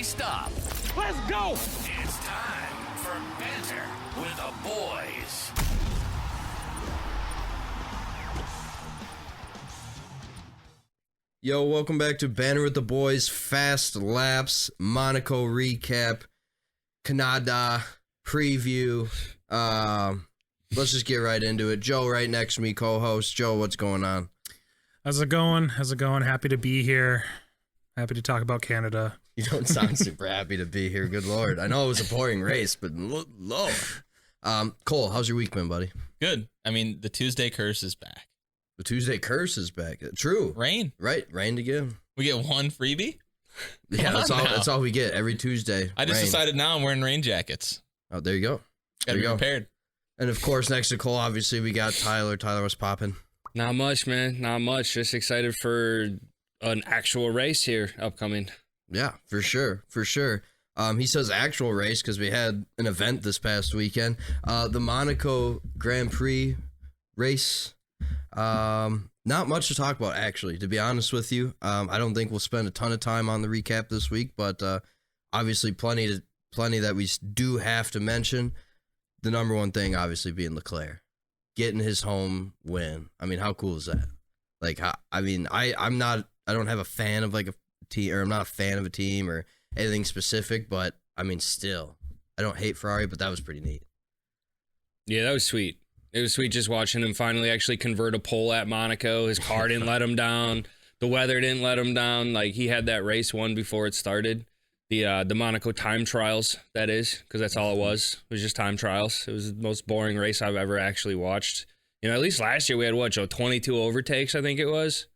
stop. Let's go! It's time for Banter with the boys. Yo, welcome back to Banter with the Boys, Fast Laps, Monaco recap, Canada preview. Let's just get right into it. Joe right next to me, co-host. Joe, what's going on? How's it going? Happy to be here. Happy to talk about Canada. You don't sound super happy to be here, good lord. I know it was a boring race, but Lord. Cole, how's your week been, buddy? Good. I mean, the Tuesday curse is back. The Tuesday curse is back. True. Rain. Right, rain again. We get one freebie? Yeah, that's all we get every Tuesday. I just rain. decided now I'm wearing rain jackets. Oh, there you go. Gotta be prepared. And of course, next to Cole, obviously, we got Tyler. Tyler was popping. Not much, man. Not much. Just excited for an actual race here upcoming. Yeah, for sure. He says actual race because we had an event this past weekend. The Monaco Grand Prix race. Not much to talk about, actually, to be honest with you. I don't think we'll spend a ton of time on the recap this week, but obviously plenty that we do have to mention. The number one thing, obviously, being Leclerc. Getting his home win. I mean, how cool is that? Like, I'm not a fan of like a team, or I'm not a fan of a team or anything specific, but I mean, still, I don't hate Ferrari, but that was pretty neat. Yeah, that was sweet. It was sweet just watching him finally actually convert a pole at Monaco. His car didn't let him down. The weather didn't let him down. Like, he had that race won before it started. The Monaco time trials, that is, because that's all it was. It was just time trials. It was the most boring race I've ever actually watched. You know, at least last year we had, Joe, 22 overtakes, I think it was.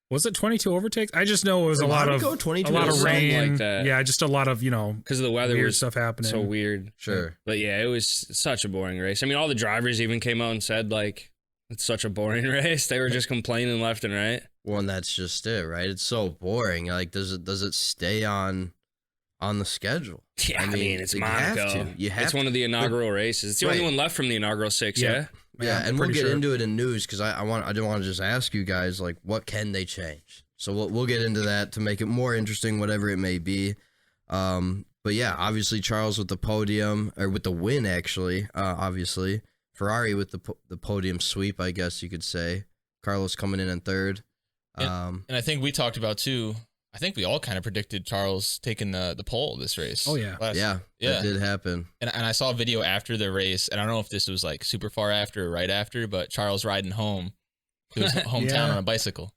Was it 22 overtakes? I just know it was a lot of rain. Like that. Yeah, just a lot of, because of the weather, weird was stuff happening. so weird. Sure. But yeah, it was such a boring race. I mean, all the drivers even came out and said, like, it's such a boring race. They were just complaining left and right. Well, and that's just it, right? It's so boring. Like, does it stay on the schedule? Yeah, I mean it's Monaco. It's one of the inaugural races. It's the only one left from the inaugural 6, yeah? Yeah, and we'll get into it in news because I didn't want to just ask you guys, like, what can they change? So we'll get into that to make it more interesting, whatever it may be. But yeah, obviously Charles with the podium, or with the win, actually, obviously. Ferrari with the podium sweep, I guess you could say. Carlos coming in third. And I think we talked about, too, I think we all kind of predicted Charles taking the pole this race. Oh, yeah. That did happen. And I saw a video after the race, and I don't know if this was like super far after or right after, but Charles riding home to his hometown on a bicycle.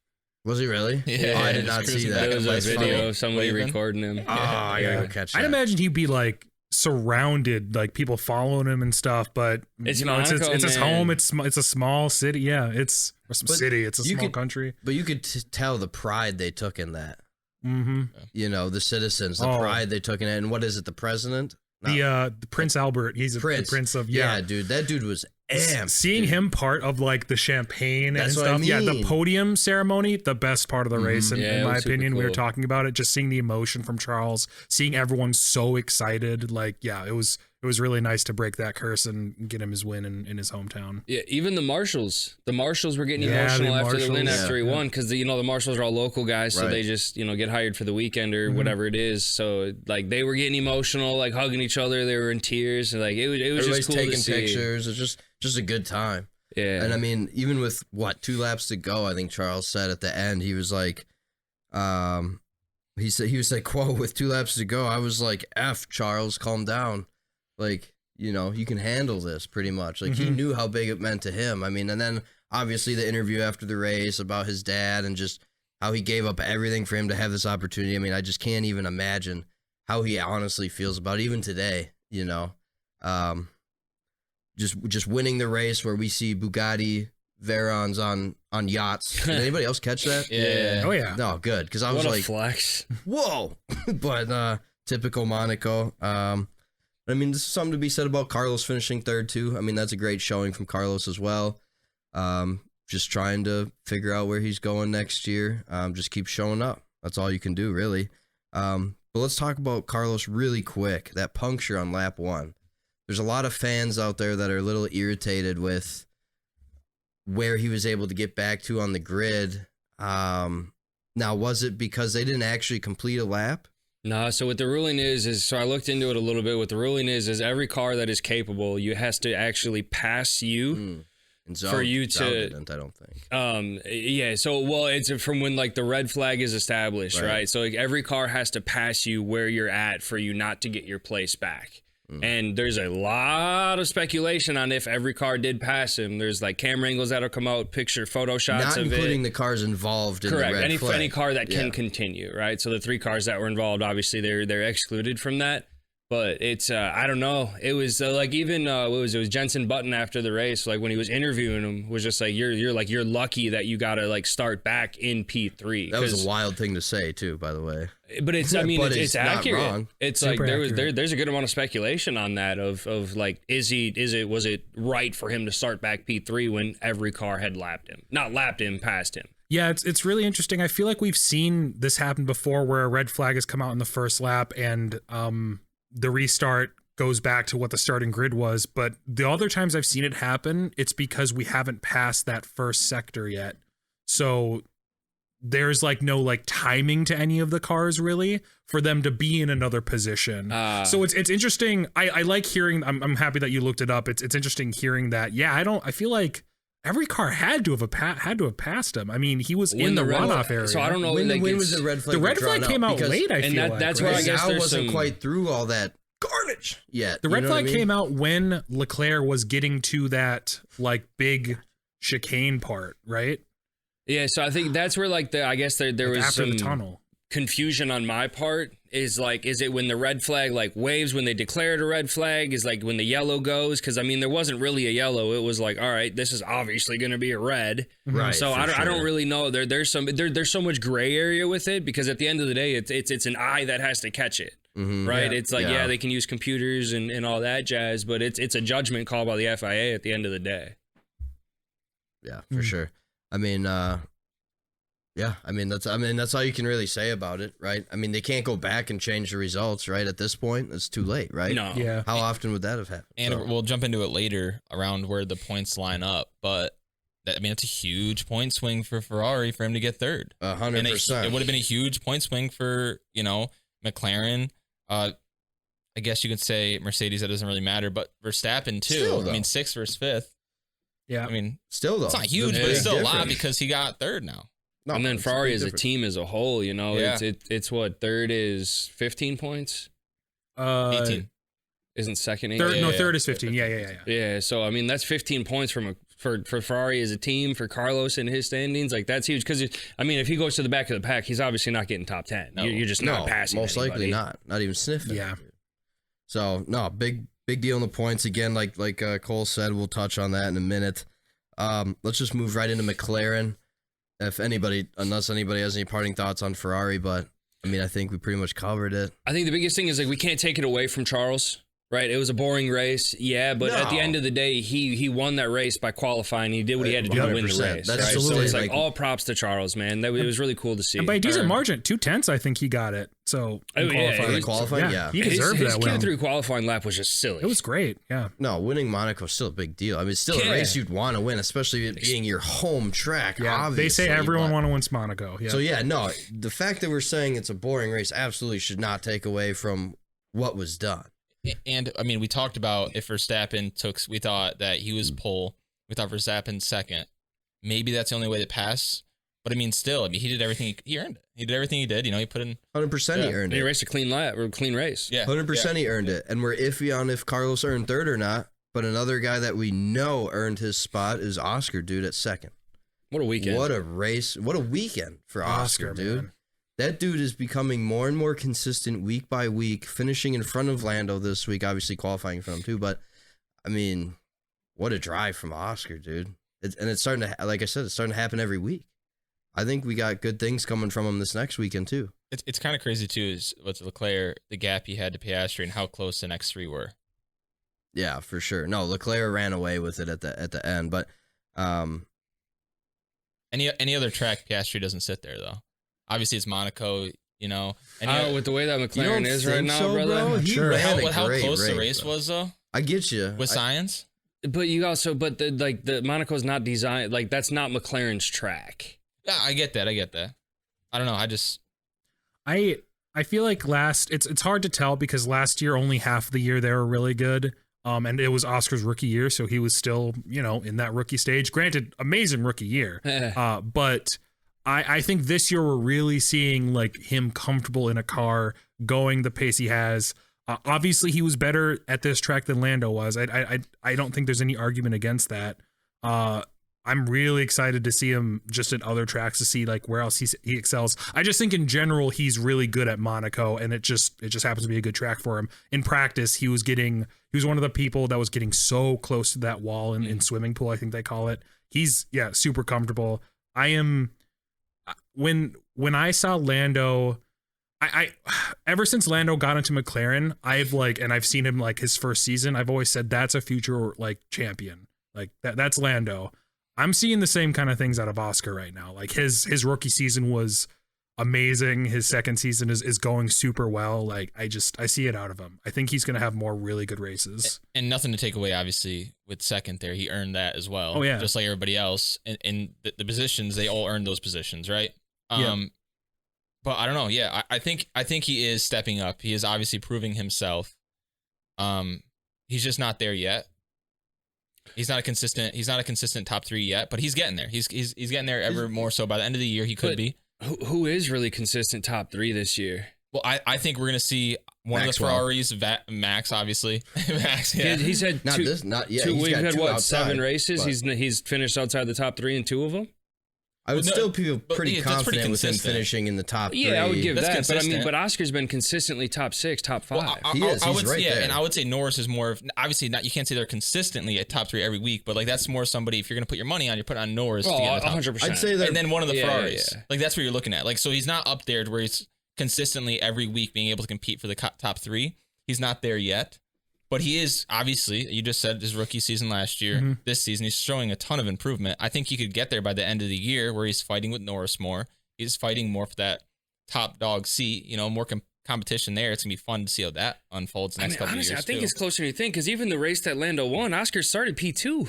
Was he really? Yeah. Oh, I did not see that. There was a video of somebody recording him. Oh, I gotta go catch that. I'd imagine he'd be like surrounded, like people following him and stuff, but It's Monaco, it's his man. home. It's a small city. Yeah, it's a small country. But you could tell the pride they took in that. Mm-hmm. You know, the citizens, the pride they took in it. And what is it, the president? The Prince Albert. He's the Prince of, yeah, dude. That dude was amped. Seeing him part of like the champagne and stuff. I mean. Yeah, the podium ceremony, the best part of the race, in my opinion. Cool. We were talking about it, just seeing the emotion from Charles, seeing everyone so excited. Like, yeah, it was really nice to break that curse and get him his win in his hometown. Yeah, even the marshals were getting emotional after the win, after he won, because the marshals are all local guys, so they just get hired for the weekend or whatever it is. So like they were getting emotional, like hugging each other. They were in tears, and like it was Everybody's just cool taking to see. pictures. It's just a good time. Yeah, and I mean, even with 2 laps to go, I think Charles said at the end, he was like, he was like, quote, with 2 laps to go, I was like, F Charles, calm down, like. You can handle this pretty much. Like, he knew how big it meant to him. I mean, and then obviously the interview after the race about his dad and just how he gave up everything for him to have this opportunity. I mean, I just can't even imagine how he honestly feels about it, even today, just winning the race where we see Bugatti Veyrons on yachts. Did anybody else catch that? Yeah. Oh, yeah. No, good. Because I was what like, a flex. Whoa. But typical Monaco. I mean, there's something to be said about Carlos finishing third, too. I mean, that's a great showing from Carlos as well. Just trying to figure out where he's going next year. Just keep showing up. That's all you can do, really. But let's talk about Carlos really quick. That puncture on lap 1. There's a lot of fans out there that are a little irritated with where he was able to get back to on the grid. Now, was it because they didn't actually complete a lap? No, so what the ruling is so I looked into it a little bit. What the ruling is every car that is capable, you has to actually pass you for you to. Didn't, I don't think. Yeah. So it's from when like the red flag is established, right? So like every car has to pass you where you're at for you not to get your place back. And there's a lot of speculation on if every car did pass him. There's like camera angles that'll come out, photo shots Not of including it. the cars involved in Correct. the red flag. Any car that can continue, right? So the 3 cars that were involved, obviously they're excluded from that. But it's I don't know. It was like even it was Jensen Button after the race, like when he was interviewing him, was just like you're lucky that you got to like start back in P3. That was a wild thing to say too, by the way. But it's it's accurate. Not wrong. It's Super like there's a good amount of speculation on that of like was it right for him to start back P3 when every car had passed him. Yeah, it's really interesting. I feel like we've seen this happen before where a red flag has come out in the first lap and the restart goes back to what the starting grid was. But the other times I've seen it happen, it's because we haven't passed that first sector yet. So there's like no like timing to any of the cars really for them to be in another position. So it's interesting. I like hearing, I'm happy that you looked it up. It's interesting hearing that. Yeah, I feel like every car had to have passed him. I mean, he was in the runoff area. So I don't know When was the red flag? The red flag came out late, I feel like. That's right? where I guess Al there's wasn't some quite through all that carnage yet. The red You know what flag I mean? came out when Leclerc was getting to that like big chicane part, right? Yeah, so I think that's where like I guess there Like was after some the tunnel. confusion on my part. Is it when the red flag like waves when they declared a red flag? Is like when the yellow goes? Because I mean there wasn't really a yellow. It was like, all right, this is obviously going to be a red. Right. So I for don't sure. really know. There's so much gray area with it because at the end of the day it's an eye that has to catch it. Mhm. Right. Yeah. It's like Yeah. they can use computers and all that jazz, but it's a judgment call by the FIA at the end of the day. Yeah, for sure. I mean, that's all you can really say about it, right? I mean, they can't go back and change the results, right? At this point, it's too late, right? No. Yeah. How often would that have happened? And So- we'll jump into it later around where the points line up. But it's a huge point swing for Ferrari for him to get third. 100%. It would have been a huge point swing for, McLaren. I guess you could say Mercedes, that doesn't really matter, but Verstappen too. Still, though. 6th versus 5th. Yeah. Still though, It's not huge, the but it's big still a lot difference. because he got third now. No, And then it's a Ferrari big as a difference. team as a whole, Yeah. it's what third is 15 points. 18. Isn't second 8? Third, Yeah, no, yeah, third yeah. is 15. Yeah. Yeah, so I mean that's 15 points for Ferrari as a team, for Carlos in his standings. Like that's huge because if he goes to the back of the pack, he's obviously not getting top 10. No. You're just not passing. most likely anybody. not even sniffing. Yeah. So no, big deal in the points again. Like Cole said, we'll touch on that in a minute. Let's just move right into McLaren. Unless anybody has any parting thoughts on Ferrari, but I mean, I think we pretty much covered it. I think the biggest thing is like we can't take it away from Charles. Right, it was a boring race, yeah, but at the No. end of the day, he won that race by qualifying. He did what he had to do to win the 100%. race. That's Right? So absolutely it's like like- all props to Charles, man. It was really cool to see. And by a decent Or- margin, 2/10, I think he got it. So in Oh, yeah, For the he's- qualifying, yeah. he his deserved that win. Q3 qualifying lap was just silly. It was great. Yeah. No, winning Monaco is still a big deal. I mean, it's still a Yeah. race you'd want to win, especially it being your home track. Yeah. Obviously, They say everyone but- wants Monaco. Yeah. So yeah, no, the fact that we're saying it's a boring race absolutely should not take away from what was done. And we talked about if Verstappen we thought that he was pole. We thought Verstappen second. Maybe that's the only way to pass. But still, he did everything. He earned it. He did everything he did. He put in 100% he earned He it. raced a clean lap or clean race. Yeah, 100% he earned it. And we're iffy on if Carlos earned third or not. But another guy that we know earned his spot is Oscar, dude, at second. What a weekend! What a race. What a weekend for Oscar, dude. man. That dude is becoming more and more consistent week by week, finishing in front of Lando this week, obviously qualifying for him too. But, what a drive from Oscar, dude. It's starting to, like I said, it's starting to happen every week. I think we got good things coming from him this next weekend too. It's kind of crazy too. Is with Leclerc, the gap he had to Piastri, and how close the next 3 were. Yeah, for sure. No, Leclerc ran away with it at the end, but Any other track, Piastri doesn't sit there though. Obviously, it's Monaco. With the way that you McLaren don't is think right now, so, brother. bro? He Sure. ran How, a how great close the race, race bro. was though I get you. with science. But the Monaco's not designed like that's not McLaren's track. Yeah, I get that. I don't know. I feel like it's hard to tell because last year only half of the year they were really good. And it was Oscar's rookie year, so he was still, in that rookie stage. Granted, amazing rookie year. But I think this year we're really seeing like him comfortable in a car, going the pace he has. Obviously, he was better at this track than Lando was. I don't think there's any argument against that. I'm really excited to see him just at other tracks to see like where else he excels. I just think in general he's really good at Monaco, and it just happens to be a good track for him. In practice, he was one of the people that was getting so close to that wall in swimming pool, I think they call it. He's super comfortable. When I saw Lando, I ever since Lando got into McLaren, I've seen him like his first season, I've always said that's a future like champion. Like that's Lando. I'm seeing the same kind of things out of Oscar right now. Like his rookie season was amazing. His second season is going super well. Like I see it out of him. I think he's going to have more really good races. And nothing to take away, obviously, with second there. He earned that as well. Oh, yeah. Just like everybody else. And the positions, they all earned those positions, right? But I don't know. Yeah, I think he is stepping up. He is obviously proving himself. He's just not there yet. He's not a consistent top 3 yet, but he's getting there. He's getting there ever more so. By the end of the year, he could be. Who is really consistent top 3 this year? Well, I think we're gonna see one Maxwell. of the Ferraris, Max, obviously. Max, yeah. He's had not two. This, not yet. Two, He's we've got had two what outside, 7 races. but He's finished outside the top 3 in 2 of them. I would still feel pretty yeah, that's pretty confident with him consistent. finishing in the top 3. Yeah, I would give That's that. But Oscar's been consistently top 6, top 5. Well, He's right there. And I would say Norris is more of, obviously not. You can't say they're consistently at top 3 every week, but like that's more somebody. If you're gonna put your money on, you're putting on Norris to get in the top. 100%. I'd say that. And then one of the Ferraris. Yeah. Like that's what you're looking at. Like so he's not up there where he's consistently every week being able to compete for the top 3. He's not there yet. But he is, obviously, you just said his rookie season last year. Mm-hmm. This season, he's showing a ton of improvement. I think he could get there by the end of the year where he's fighting with Norris more. He's fighting more for that top dog seat, more competition there. It's going to be fun to see how that unfolds next couple honestly, of years, I think too. it's closer than you think, because even the race that Lando won, Oscar started P2.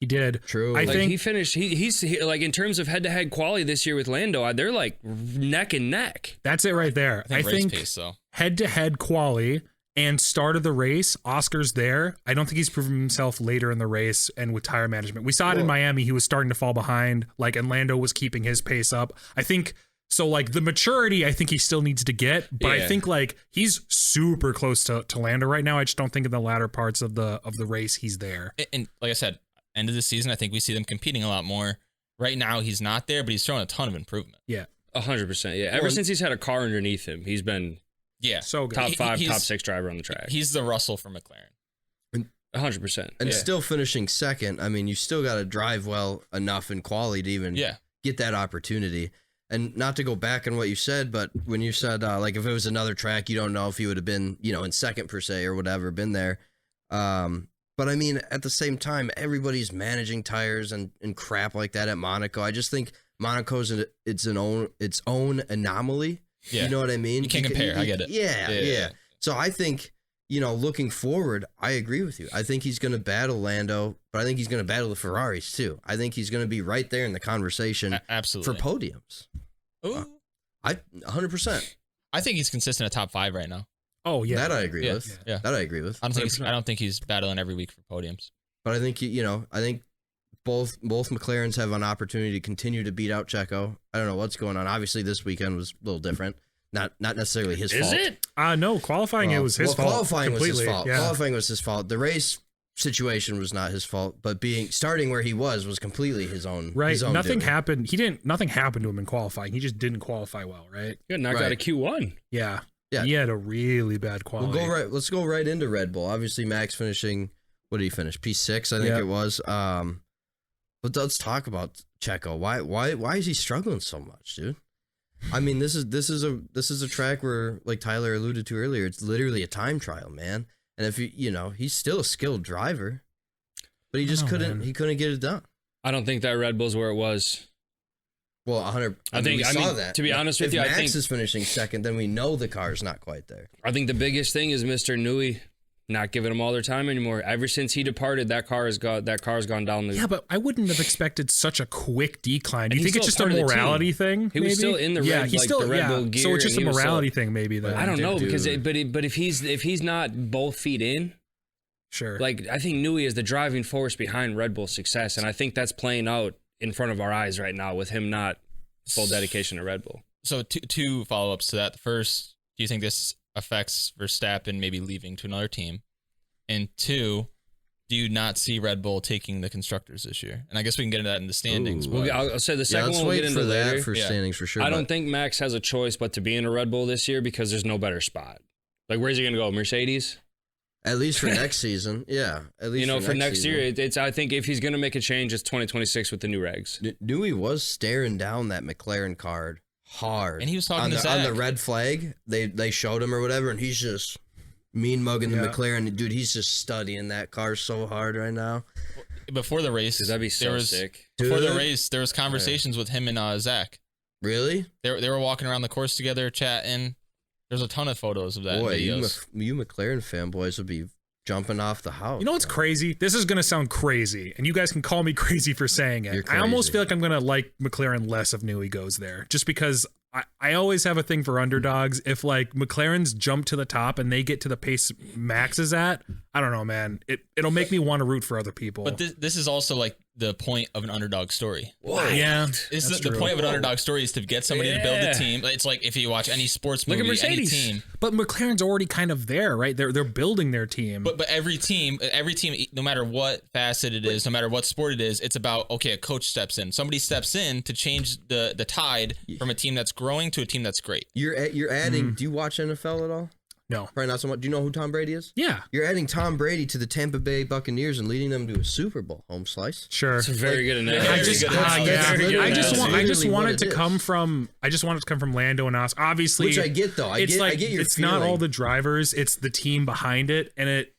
he did. True. I Like think he finished, he's like in terms of head-to-head quality this year with Lando, they're like neck and neck. that's it right there. I think race pace, though. Head-to-head quali and start of the race, Oscar's there. I don't think he's proven himself later in the race and with tire management. We saw it in Miami. He was starting to fall behind, and Lando was keeping his pace up. I think so. Like the maturity, I think he still needs to get, but I think he's super close to Lando right now. I just don't think in the latter parts of the race he's there. And like I said, end of the season, I think we see them competing a lot more. Right now, he's not there, but he's showing a ton of improvement. Yeah, 100%. Yeah, ever since he's had a car underneath him, he's been so good. top 5, top 6 driver on the track. He's the Russell for McLaren. 100%. And still finishing second. I mean, you still got to drive well enough in quali to even get that opportunity. And not to go back on what you said, but when you said, if it was another track, you don't know if he would have been, in second per se or whatever, been there. But I mean, at the same time, everybody's managing tires and crap like that at Monaco. I just think Monaco's its own anomaly. Yeah. You know what I mean? You can't compare. I get it. Yeah. So I think, looking forward, I agree with you. I think he's going to battle Lando, but I think he's going to battle the Ferraris too. I think he's going to be right there in the conversation Absolutely. for podiums. Ooh. 100%. I think he's consistent at top 5 right now. Oh yeah, That I agree with. Yeah. That I agree with. I don't think he's battling every week for podiums. But I think I think both McLarens have an opportunity to continue to beat out Checo. I don't know what's going on. Obviously, this weekend was a little different. Not necessarily his fault. Is it? No, qualifying it was his fault. Qualifying was his completely. fault. Yeah. Qualifying was his fault. The race situation was not his fault, but starting where he was completely his own. Right. His own Nothing doing. happened. Nothing happened to him in qualifying. He just didn't qualify well, right? He got knocked out of Q1. Yeah. Yeah. He had a really bad quality. Let's go right into Red Bull. Obviously, Max finishing. What did he finish? P6, I think it was. But let's talk about Checo. Why is he struggling so much, dude? I mean, this is a track where, like Tyler alluded to earlier, it's literally a time trial, man. And if he's still a skilled driver, but he just couldn't get it done. I don't think that Red Bull's where it was. Well, 100. I mean, that. to be honest with you, if I think Max is finishing second, then we know the car's not quite there. I think the biggest thing is Mr. Nui not giving them all their time anymore. Ever since he departed, that car's gone down the. Yeah, but I wouldn't have expected such a quick decline. Do you And think he's it's just still a part of the morality team. thing? He was maybe? still in the red, he's like, still, the Red Bull gear. So it's just a and he was morality still- thing, maybe. Then I don't know Dude. because but if he's not both feet in, sure. like I think Newey is the driving force behind Red Bull's success, and I think that's playing out in front of our eyes right now with him not full dedication to Red Bull. So two follow-ups to that. The first, do you think this affects Verstappen maybe leaving to another team? And two, do you not see Red Bull taking the constructors this year? And I guess we can get into that in the standings. Ooh. but- I'll say the Yeah, second let's one we'll wait get for into that later. for Yeah. standings for sure. I but- don't think Max has a choice but to be in a Red Bull this year because there's no better spot. Like, where's he going to go? Mercedes? At least for next season, yeah. At least For next season. year, it's. I think if he's going to make a change, it's 2026 with the new regs. Newey was staring down that McLaren card hard, And he was talking on to the, on the Zach. red flag. They showed him or whatever, and he's just mean mugging the Yeah. McLaren. Dude, he's just studying that car so hard right now. Before the race, Because that'd be so sick. Before the Dude. race, there was conversations with him and Zach. Really? They were walking around the course together, chatting. There's a ton of photos of that. Boy, in you, videos. you McLaren fanboys would be jumping off the house. You know what's crazy? This is going to sound crazy, and you guys can call me crazy for saying You're it. I almost crazy. feel like I'm going to like McLaren less if Newey goes there, just because I always have a thing for underdogs. If like McLaren's jump to the top and they get to the pace Max is at, I don't know, man. It'll make me want to root for other people. But this is also like the point of an underdog story. yeah, Is that's the true. point of an underdog story is to get somebody to build Yeah. a team. It's like if you watch any sports Look at movie, any Mercedes. team. But McLaren's already kind of there, right? They're building their team. But every team, no matter what facet it is, no matter what sport it is, it's about, okay, a coach steps in. Somebody steps in to change the tide from a team that's growing to a team that's great. You're adding. Do you watch NFL at all? no. Probably not so much. Do you know who Tom Brady is? Yeah, You're adding Tom Brady to the Tampa Bay Buccaneers and leading them to a Super Bowl. Home slice. sure. It's a very good analogy. Very I just, good yeah. analogy. I just want Literally it what to it come is. from. I just want it to come from Lando and Oscar. Obviously, Which I get though. I get your it's not feeling. all the drivers. It's the team behind it, and it.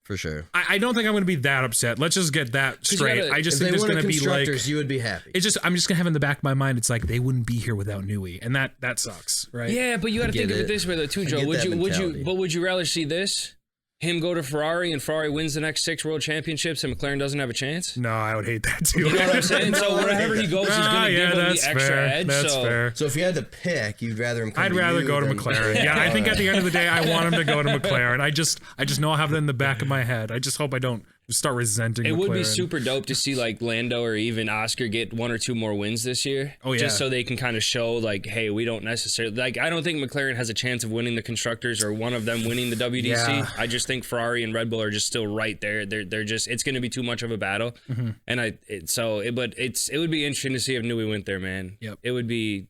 For sure. I don't think I'm going to be that upset. Let's just get that you straight. gotta- I just If think they there's won going a to be like. constructors, you would be happy. It's just I'm just gonna have in the back of my mind. It's like they wouldn't be here without Newey, and that sucks, right? Yeah, but you got to get think of it. it this way though too, I Joe. get Would that you mentality. would you rather see this? Him go to Ferrari and Ferrari wins the next 6 world championships and McLaren doesn't have a chance? No, I would hate that too. You know what I'm saying? No, So I wherever hate he goes, he's going to give him the extra fair. edge. That's so fair. So if you had to pick, you'd rather him come I'd to rather you go to than- McLaren. Yeah, I think at the end of the day, I want him to go to McLaren. I just know I have that in the back of my head. I just hope I don't start resenting. it McLaren. would be super dope to see like Lando or even Oscar get 1 or 2 more wins this year. Oh, yeah. Just so they can kind of show like, hey, we don't necessarily like. I don't think McLaren has a chance of winning the constructors or one of them winning the WDC. Yeah. I just think Ferrari and Red Bull are just still right there. They're just it's going to be too much of a battle. Mm-hmm. And it would be interesting to see if Newey went there, man. Yep. It would be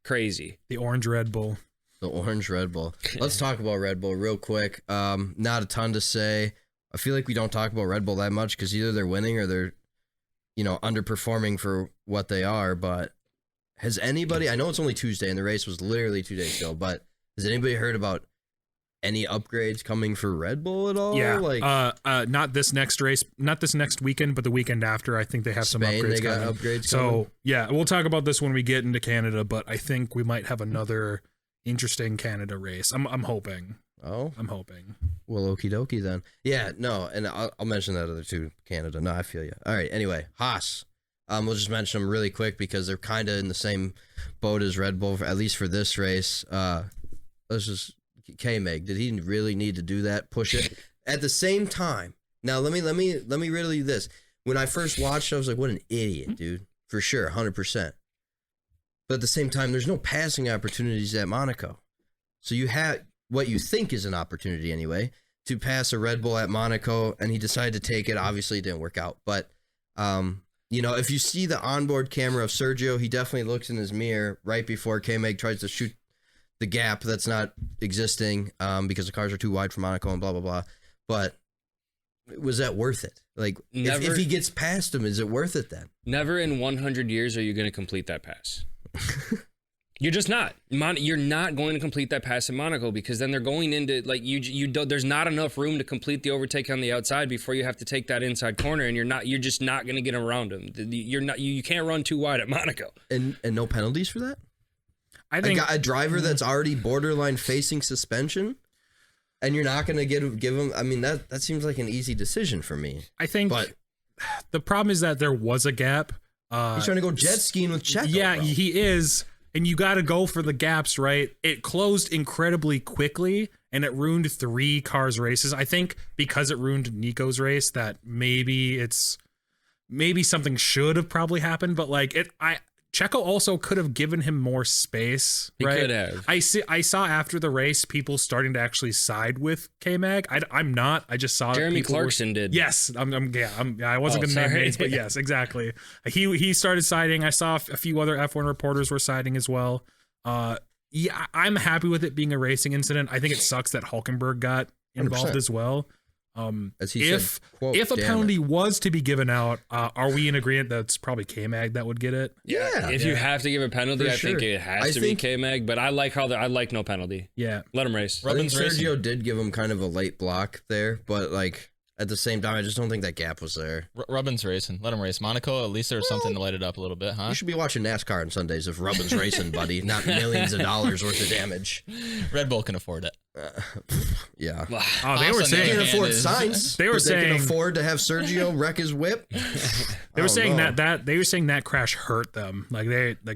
crazy. the orange Red Bull. The orange Red Bull. Let's talk about Red Bull real quick. Not a ton to say. I feel like we don't talk about Red Bull that much because either they're winning or they're, underperforming for what they are. But has anybody? I know it's only Tuesday and the race was literally 2 days ago. But has anybody heard about any upgrades coming for Red Bull at all? Yeah, like not this next race, not this next weekend, but the weekend after. I think they have some Spain, upgrades. they got coming. upgrades. So coming? yeah, we'll talk about this when we get into Canada. But I think we might have another interesting Canada race. I'm hoping. Oh, I'm hoping. well, okie dokie then. Yeah, no, and I'll mention that other two, Canada. No, I feel you. All right, anyway, Haas. We'll just mention them really quick because they're kind of in the same boat as Red Bull, at least for this race. Let's just K-Meg. Did he really need to do that? Push it at the same time. Now let me riddle you this. When I first watched, I was like, "What an idiot, dude!" For sure, 100%. But at the same time, there's no passing opportunities at Monaco, so you had what you think is an opportunity anyway to pass a Red Bull at Monaco, and he decided to take it. Obviously, it didn't work out. But, if you see the onboard camera of Sergio, he definitely looks in his mirror right before K-Meg tries to shoot the gap that's not existing because the cars are too wide for Monaco and blah, blah, blah. But was that worth it? Like, if he gets past him, is it worth it then? Never in 100 years are you going to complete that pass. You're just not. You're not going to complete that pass in Monaco because then they're going into like you don't. There's not enough room to complete the overtake on the outside before you have to take that inside corner, and you're just not going to get around them. You can't run too wide at Monaco. And no penalties for that? I think a driver that's already borderline facing suspension and you're not gonna give him. I mean, that seems like an easy decision for me. I think, but the problem is that there was a gap. He's trying to go jet skiing with Checo. Yeah, bro. he is, and you got to go for the gaps, right? It closed incredibly quickly, and it ruined 3 cars' races. I think because it ruined Nico's race, that maybe something should have probably happened, but like Checo also could have given him more space, right? He could have. I saw after the race people starting to actually side with K-Mag. I'm not. I just saw Jeremy Clarkson did. Yes, I wasn't going to name sorry. names, but yes, exactly. He started siding. I saw a few other F1 reporters were siding as well. Yeah, I'm happy with it being a racing incident. I think it sucks that Hulkenberg got involved 100%. as well. As he said, quote, if a "Damn penalty it." was to be given out, are we in agreement that it's probably K-Mag that would get it? Yeah. If you have to give a penalty, For I think sure. it has I to be think- K-Mag, but I like I like no penalty. Yeah. Let him race. I think Rubbin's racing. Sergio did give him kind of a late block there, but like at the same time, I just don't think that gap was there. Rubbin's racing. Let him race. Monaco, at least there was something to light it up a little bit, huh? You should be watching NASCAR on Sundays if Rubbin's racing, buddy, not millions of dollars worth of damage. Red Bull can afford it. Yeah. Oh, they were Awesome. They saying can afford is- signs. They were but they saying- can afford to have Sergio wreck his whip. they were saying know. that crash hurt them.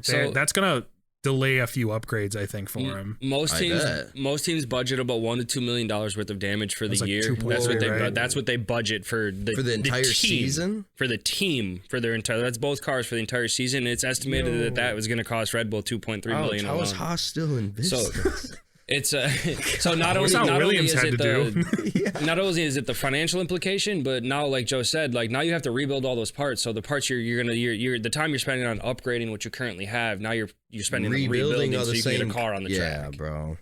So- That's gonna delay a few upgrades, I think, for him. Most I teams, bet. budget about $1 to $2 million worth of damage for the That's like year. 2.3, right? That's what they budget for the entire team, season? For the team, for their entire. That's both cars for the entire season. It's estimated that was going to cost Red Bull $2.3 million How is alone. Haas still in business? It's so not That's only how not only Williams is had it to the not only is it the financial implication, but now like Joe said, like now you have to rebuild all those parts. So the parts you're the time you're spending on upgrading what you currently have, now you're spending on rebuilding of so the you can same get a car on the yeah, track. bro.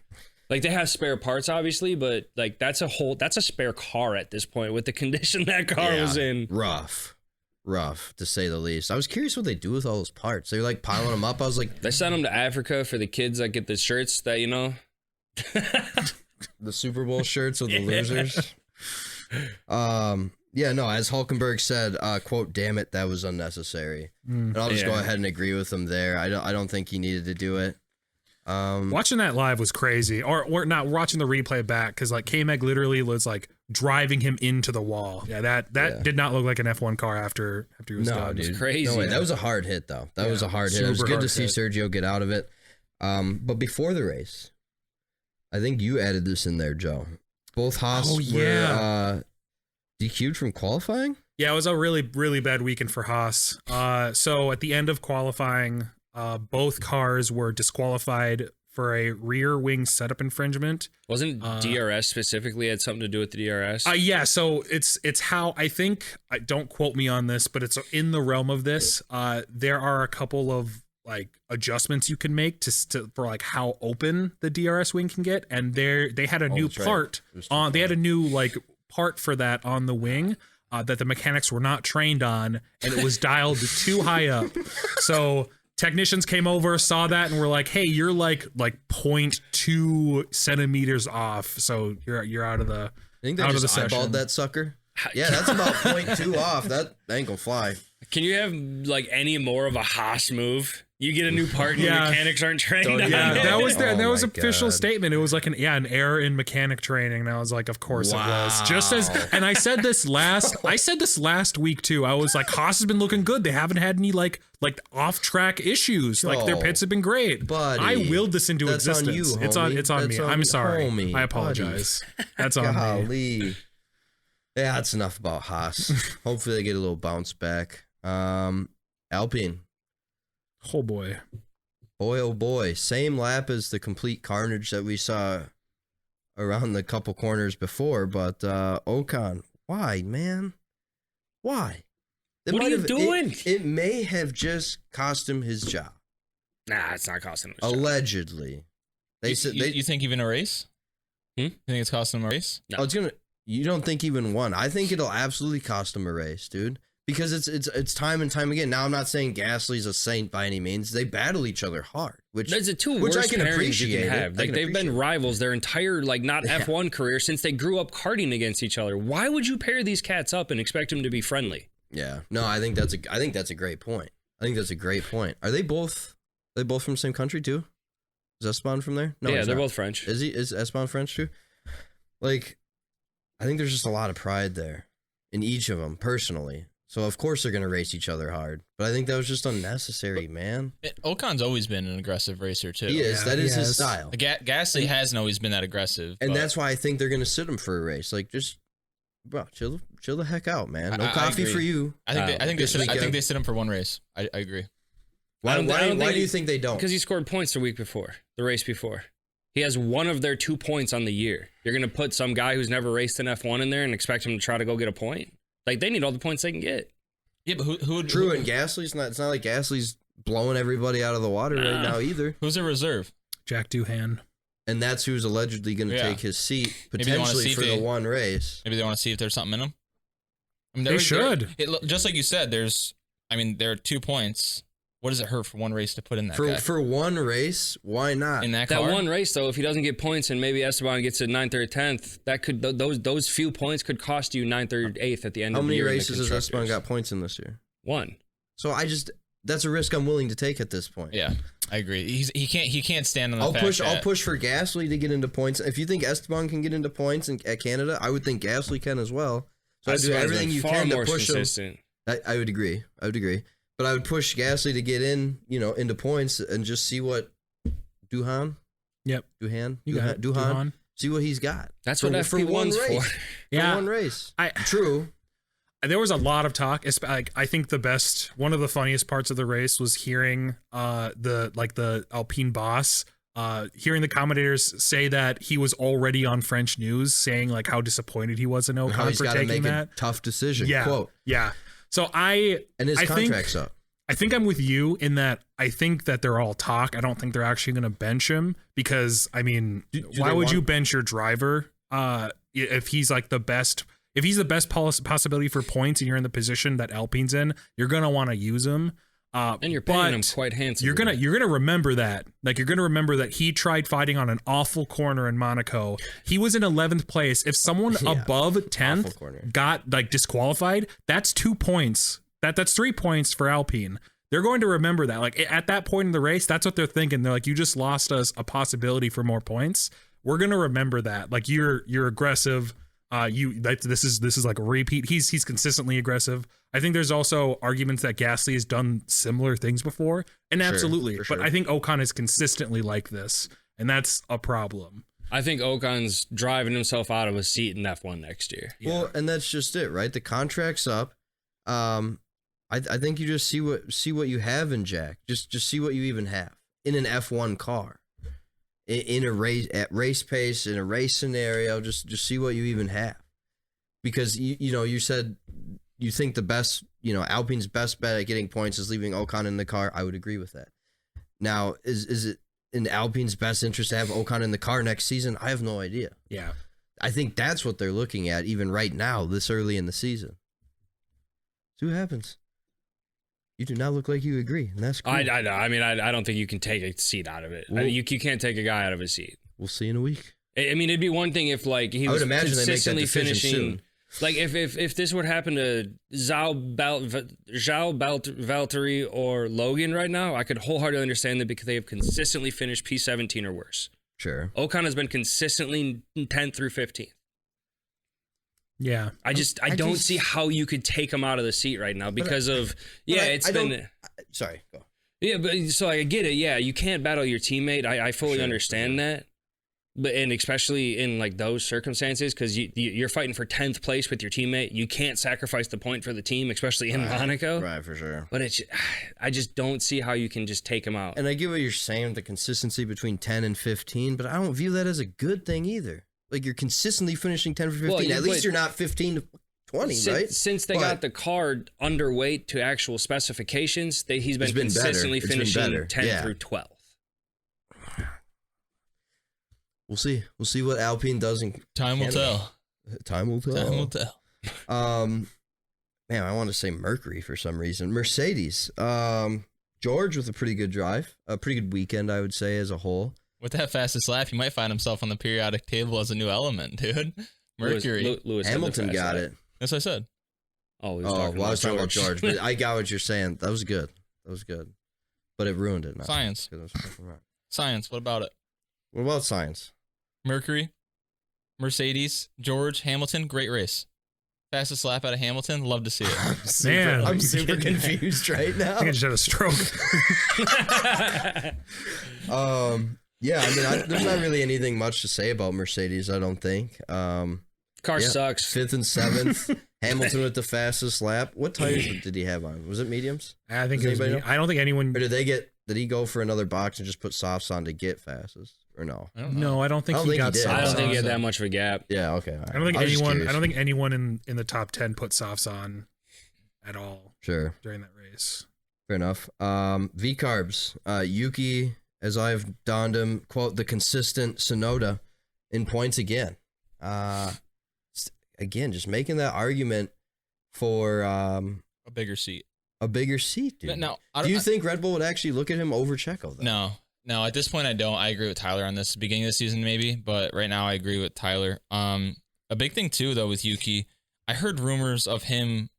Like they have spare parts obviously, but like that's a spare car at this point with the condition that car Yeah. was in. Rough to say the least. I was curious what they do with all those parts. They were like piling them up. I was like, They sent them to Africa for the kids that get the shirts that the Super Bowl shirts of the losers. Yeah, no, as Hulkenberg said, quote, "Damn it, that was unnecessary." And I'll just go Yeah. ahead and agree with him there. I don't think he needed to do it. Watching that live was crazy, or not watching the replay back because like K-Mag literally was like driving him into the wall. Yeah, that did not look like an F1 car after he was No, done. dude, crazy. No way. That was a hard hit, though. That was a hard hit. It was super good to hard see hit. Sergio get out of it. But before the race, I think you added this in there, Joe. Both Haas were DQ'd from qualifying. Yeah, it was a really, really bad weekend for Haas. So at the end of qualifying, both cars were disqualified for a rear wing setup infringement. Wasn't DRS specifically had something to do with the DRS? Yeah, so it's how I think. Don't quote me on this, but it's in the realm of this. There are a couple of like adjustments you can make to for like how open the DRS wing can get, and they had a new that's right. part It was too on. They had far. a new like part for that on the wing. That the mechanics were not trained on, and it was dialed too high up. So technicians came over, saw that, and were like, "Hey, you're like 0.2 centimeters off, so you're out of the I think they out of the just eyeballed session." that sucker. Yeah, that's about 0.2 off. That ain't gonna fly. Can you have like any more of a Haas move? You get a new part and Yeah. the mechanics aren't trained Don't on even Yeah, know. it. that was Oh that was my official God. statement. It was like an error in mechanic training. And I was like, of course it was. Just as, and I said this last week too. I was like, Haas has been looking good. They haven't had any like off track issues. Like their Yo, Oh, pits have been great. buddy, I willed this into that's on existence. you, It's on homie. it's on That's me. on I'm you, sorry. homie, I apologize. That's on me. Golly. Yeah, that's enough about Haas. Hopefully they get a little bounce back. Alpine. Oh boy. Boy, oh boy. Same lap as the complete carnage that we saw around the couple corners before, but Ocon, why, man? Why? What are you doing? It may have just cost him his job. Nah, it's not costing him. a shot. Allegedly. They You, said you think even a race? Hmm? You think it's costing him a race? No. Oh, it's gonna. You don't think even one? I think it'll absolutely cost him a race, dude. Because it's time and time again. Now I'm not saying Gasly's a saint by any means. They battle each other hard, which There's the two which I worst can pairings you appreciate can it. have. I Like can they've appreciate been it. rivals their entire like not Yeah. F1 career since they grew up karting against each other. Why would you pair these cats up and expect them to be friendly? Yeah. No, I think that's a great point. Are they both from the same country too? Is Esteban from there? No, yeah, he's they're not. both French. Is Esteban French too? like, I think there's just a lot of pride there in each of them personally. So of course they're gonna race each other hard, but I think that was just unnecessary, man. Ocon's always been an aggressive racer too. He is. Yeah, That is he his has. style, Gasly hasn't always been that aggressive, and but that's why I think they're gonna sit him for a race. Like, just bro, chill the heck out, man. No I coffee agree. for you. I think this weekend. they sit him for one race. I agree. Why I don't do think you think they don't? Because he scored points the week before, the race before. He has one of their 2 points on the year. You're going to put some guy who's never raced in F1 in there and expect him to try to go get a point? Like, they need all the points they can get. Yeah, but who would True, and Gasly's not. It's not like Gasly's blowing everybody out of the water right now either. who's a reserve? Jack Doohan. And that's who's allegedly going to Yeah. take his seat Maybe they wanna potentially see if for the they- one race. Maybe they want to see if there's something in them. I mean, They should. Just like you said, there are 2 points. What does it hurt for one race to put in that guy? For one race, why not? in that That car? one race, though, if he doesn't get points and maybe Esteban gets to 9th or 10th, that could those few points could cost you 9th or 8th at the end How of the many year. in the races has Esteban constructors. got points in this year? 1. So that's a risk I'm willing to take at this point. Yeah, I agree. He can't stand on the I'll fact push that for Gasly to get into points. If you think Esteban can get into points at Canada, I would think Gasly can as well. So I do Esteban's everything been you far can to more push him. consistent. I would agree. But I would push Gasly to get into points and just see what Doohan. Yep. Doohan. You got it. Doohan. See what he's got. That's for, what for FP1's one race. for. Yeah. For one race. I True. There was a lot of talk. Like, I think one of the funniest parts of the race was hearing the Alpine boss, hearing the commentators say that he was already on French news, saying like how disappointed he was in How Ocon he's for got to taking make that. a tough decision. Yeah, Quote. yeah. So And his I think- contract's up. I think I'm with you in that I think that they're all talk. I don't think they're actually going to bench him because, I mean, why would you bench your driver if he's like the best? If he's the best possibility for points and you're in the position that Alpine's in, you're going to want to use him. And you're paying him quite handsomely. You're gonna remember that. Like, you're gonna remember that he tried fighting on an awful corner in Monaco. He was in 11th place. If someone above 10th corner. got like disqualified, that's 2 points. That's 3 points for Alpine. They're going to remember that. Like, at that point in the race, that's what they're thinking. They're like, you just lost us a possibility for more points. We're gonna remember that. Like, you're aggressive. This is like a repeat. He's consistently aggressive. I think there's also arguments that Gasly has done similar things before, and absolutely. for sure. But I think Ocon is consistently like this, and that's a problem. I think Ocon's driving himself out of a seat in F1 next year. Well, and that's just it, right? The contract's up. I think you just see what you have in Jack. Just see what you even have in an F1 car, in a race at race pace, in a race scenario. Just see what you even have, because you said you think the best, Alpine's best bet at getting points is leaving Ocon in the car. I would agree with that. Now, is it in Alpine's best interest to have Ocon in the car next season? I have no idea. Yeah. I think that's what they're looking at even right now, this early in the season. See what happens. You do not look like you agree, and that's cool. I mean, I don't think you can take a seat out of it. Well- you can't take a guy out of a seat. We'll see in a week. I mean, it'd be one thing if like he I would was imagine they make that consistently decision finishing. soon. Like if this would happen to Valtteri or Logan right now, I could wholeheartedly understand that because they have consistently finished P17 or worse. Sure. Ocon has been consistently 10th through 15th. Yeah. I don't see how you could take him out of the seat right now because of Sorry, go. Yeah, but so I get it. Yeah, you can't battle your teammate. I fully Sure, understand that. But and especially in like those circumstances, because you're fighting for 10th place with your teammate, you can't sacrifice the point for the team, especially in Monaco. Right, for sure. But I just don't see how you can just take him out. And I get what you're saying, the consistency between 10 and 15, but I don't view that as a good thing either. Like, you're consistently finishing 10 for 15. Well, At least you're not 15 to 20, right? Since they But- got the car underweight to actual specifications, he's been It's been better. consistently It's been finishing better. 10 Yeah. through 12. We'll see. We'll see what Alpine does in Time will Canada. tell. Time will tell. Time will tell. Man, I want to say Mercury for some reason. Mercedes. George with a pretty good drive. A pretty good weekend, I would say, as a whole. With that fastest lap, he might find himself on the periodic table as a new element, dude. Mercury. Lewis had the Hamilton fast got lap. it. That's what I said. Oh, he Oh, was well, I was talking about George. George, but I got what you're saying. That was good. That was good. But it ruined it now. Science. 'Cause I was fucking wrong. Science. What about it? What about science? Mercury. Mercedes, George, Hamilton, great race. Fastest lap out of Hamilton, love to see it. Man, I'm super confused right now. I think I just had a stroke. Yeah, I mean, there's not really anything much to say about Mercedes, I don't think. Car sucks. 5th and 7th. Hamilton with the fastest lap. What tires did he have on? Was it mediums? I think Does it was anybody know? I don't think anyone. Or did he go for another box and just put softs on to get fastest? Or no? I don't know. No, I don't think he got did. softs I don't think he had on. that much of a gap. Yeah, okay. All right. I don't think was just anyone. curious. I don't think anyone in the top 10 put softs on at all Sure. during that race. Fair enough. V-carbs. Yuki, as I've donned him, quote, the consistent Sonoda in points again. Again, just making that argument for A bigger seat. a bigger seat, dude. No, Do you think Red Bull would actually look at him over Checo, though? No, at this point I don't. I agree with Tyler on this. Beginning of the season maybe, but right now I agree with Tyler. A big thing too though with Yuki, I heard rumors of him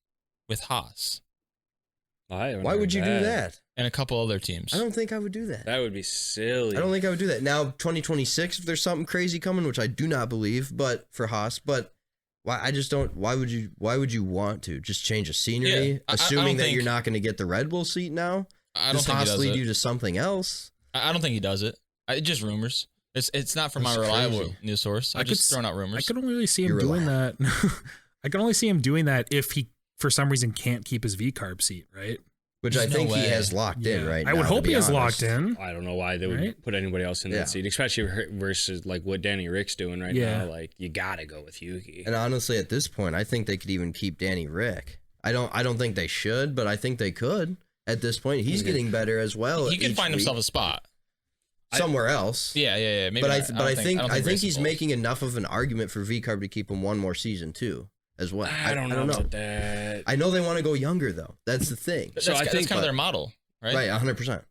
with Haas Why would you do that? and a couple other teams. I don't think I would do that. That would be silly. I don't think I would do that. Now, 2026, if there's something crazy coming, which I do not believe, but for Haas, but why? I just don't. Why would you want to just change a scenery, Yeah, I assuming don't that think- you're not going to get the Red Bull seat now? I don't Does think he Haas does lead it. you to something else? I don't think he does it. It's just rumors. It's not from my That's reliable crazy. news source. I just throwing out I rumors. could only really see him You're doing that. I can only see him doing that if he, for some reason, can't keep his V-carb seat, right? Which There's I no think he way. has locked in right now. I would to hope be he is honest. locked in. I don't know why they would Right? put anybody else in Yeah. that seat, especially versus like what Danny Rick's doing right Yeah. now. Like you gotta go with Yuki. And honestly, at this point, I think they could even keep Danny Rick. I don't think they should, but I think they could. At this point, he's getting better as well. He could each find week. himself a spot. somewhere else. Yeah. Maybe But not. I think racing he's bulls. making enough of an argument for V-carb to keep him one more season too, as well. I don't know about that. I know they want to go younger though. That's the thing. That's, So I that's think- kind of their model, right? Right, 100%.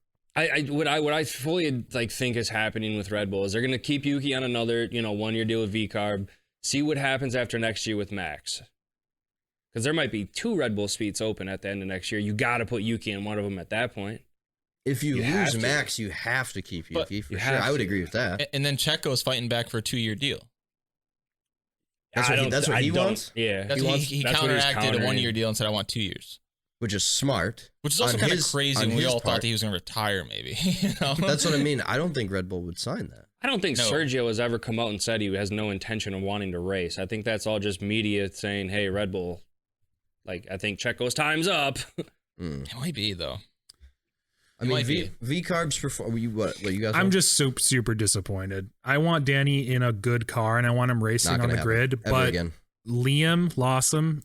What I fully like think is happening with Red Bull is they're gonna keep Yuki on another 1 year deal with V-carb. See what happens after next year with Max. Because there might be 2 Red Bull seats open at the end of next year. You got to put Yuki in one of them at that point. If you have lose to. Max, you have to keep But Yuki for you sure. have I would to. agree with that. And then Checo's fighting back for a 2-year deal. That's what he wants? Yeah. That's He he, wants- he that's what he's counteracted a countering. 1-year deal and said, I want 2 years. Which is smart. Which is also On kind of his- crazy on when we his all part. thought that he was going to retire, maybe. You know? That's what I mean. I don't think Red Bull would sign that. I don't think No. Sergio has ever come out and said he has no intention of wanting to race. I think that's all just media saying, hey, Red Bull, like, I think Checo's time's up. It might be, though. I mean, might V-carbs perform. What you guys? I'm want? just super disappointed. I want Danny in a good car and I want him Not racing on gonna the happen grid, ever but again. Liam